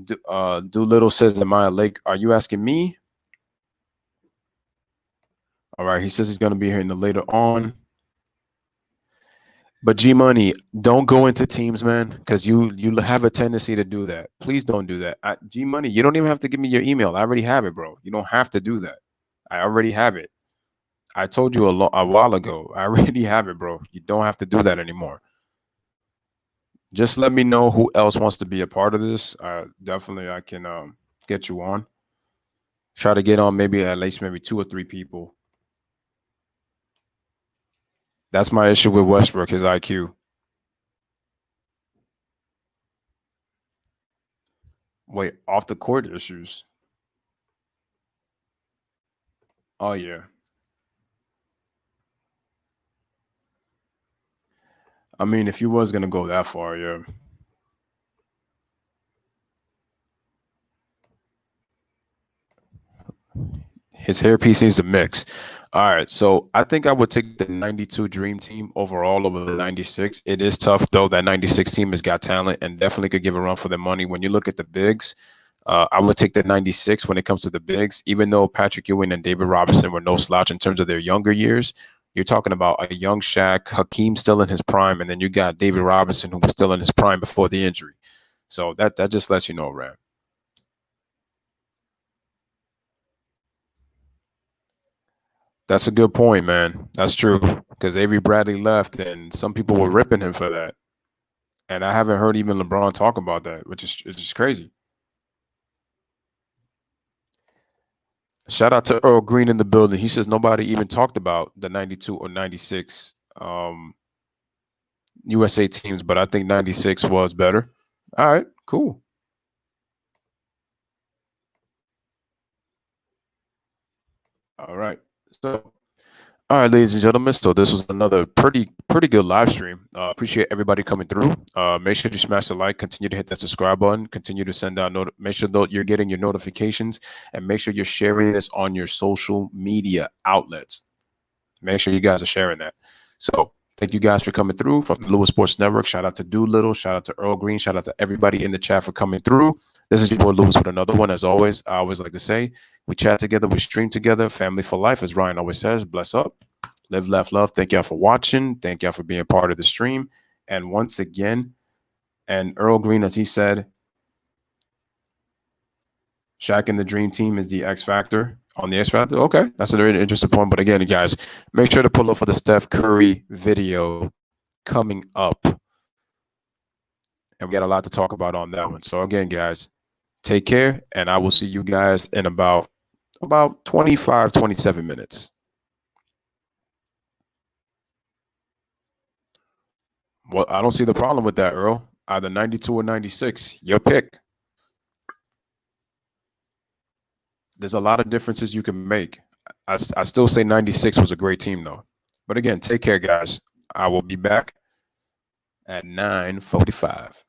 Doolittle says, "Am I a Lake? Are you asking me? All right. He says he's going to be here in the later on. But G Money, don't go into teams, man, because you have a tendency to do that. Please don't do that. G Money, you don't even have to give me your email. I already have it, bro. You don't have to do that. I already have it. I told you a while ago. I already have it, bro. You don't have to do that anymore. Just let me know who else wants to be a part of this. Definitely, I can get you on. Try to get on maybe at least maybe 2 or 3 people. That's my issue with Westbrook, his IQ. Wait, off the court issues. Oh yeah. I mean, if you was gonna go that far, yeah. His hairpiece needs to mix. All right, so I think I would take the 92 Dream Team overall over the 96. It is tough, though. That 96 team has got talent and definitely could give a run for their money. When you look at the bigs, I would take the 96 when it comes to the bigs, even though Patrick Ewing and David Robinson were no slouch in terms of their younger years. You're talking about a young Shaq, Hakeem still in his prime, and then you got David Robinson, who was still in his prime before the injury. So that just lets you know, Ram. That's a good point, man. That's true. Because Avery Bradley left, and some people were ripping him for that. And I haven't heard even LeBron talk about that, which is it's just crazy. Shout out to Earl Green in the building. He says nobody even talked about the 92 or 96 USA teams, but I think 96 was better. All right, cool. All right. So all right, ladies and gentlemen. So this was another pretty good live stream. Appreciate everybody coming through. Make sure you smash the like. Continue to hit that subscribe button. Continue to send out make sure that you're getting your notifications, and make sure you're sharing this on your social media outlets. Make sure you guys are sharing that. So thank you guys for coming through from the Lewis Sports Network. Shout out to Doolittle. Shout out to Earl Green. Shout out to everybody in the chat for coming through. This is your boy Lewis with another one. As always, I always like to say, we chat together, we stream together, family for life, as Ryan always says. Bless up, live, laugh, love. Thank y'all for watching. Thank y'all for being part of the stream. And once again, and Earl Green, as he said, Shaq and the Dream Team is the X Factor on the X Factor. Okay, that's a very interesting point. But again, guys, make sure to pull up for the Steph Curry video coming up. And we got a lot to talk about on that one. So again, guys, take care, and I will see you guys in about 25, 27 minutes. Well, I don't see the problem with that, Earl. Either 92 or 96. Your pick. There's a lot of differences you can make. I still say 96 was a great team, though. But again, take care, guys. I will be back at 9:45.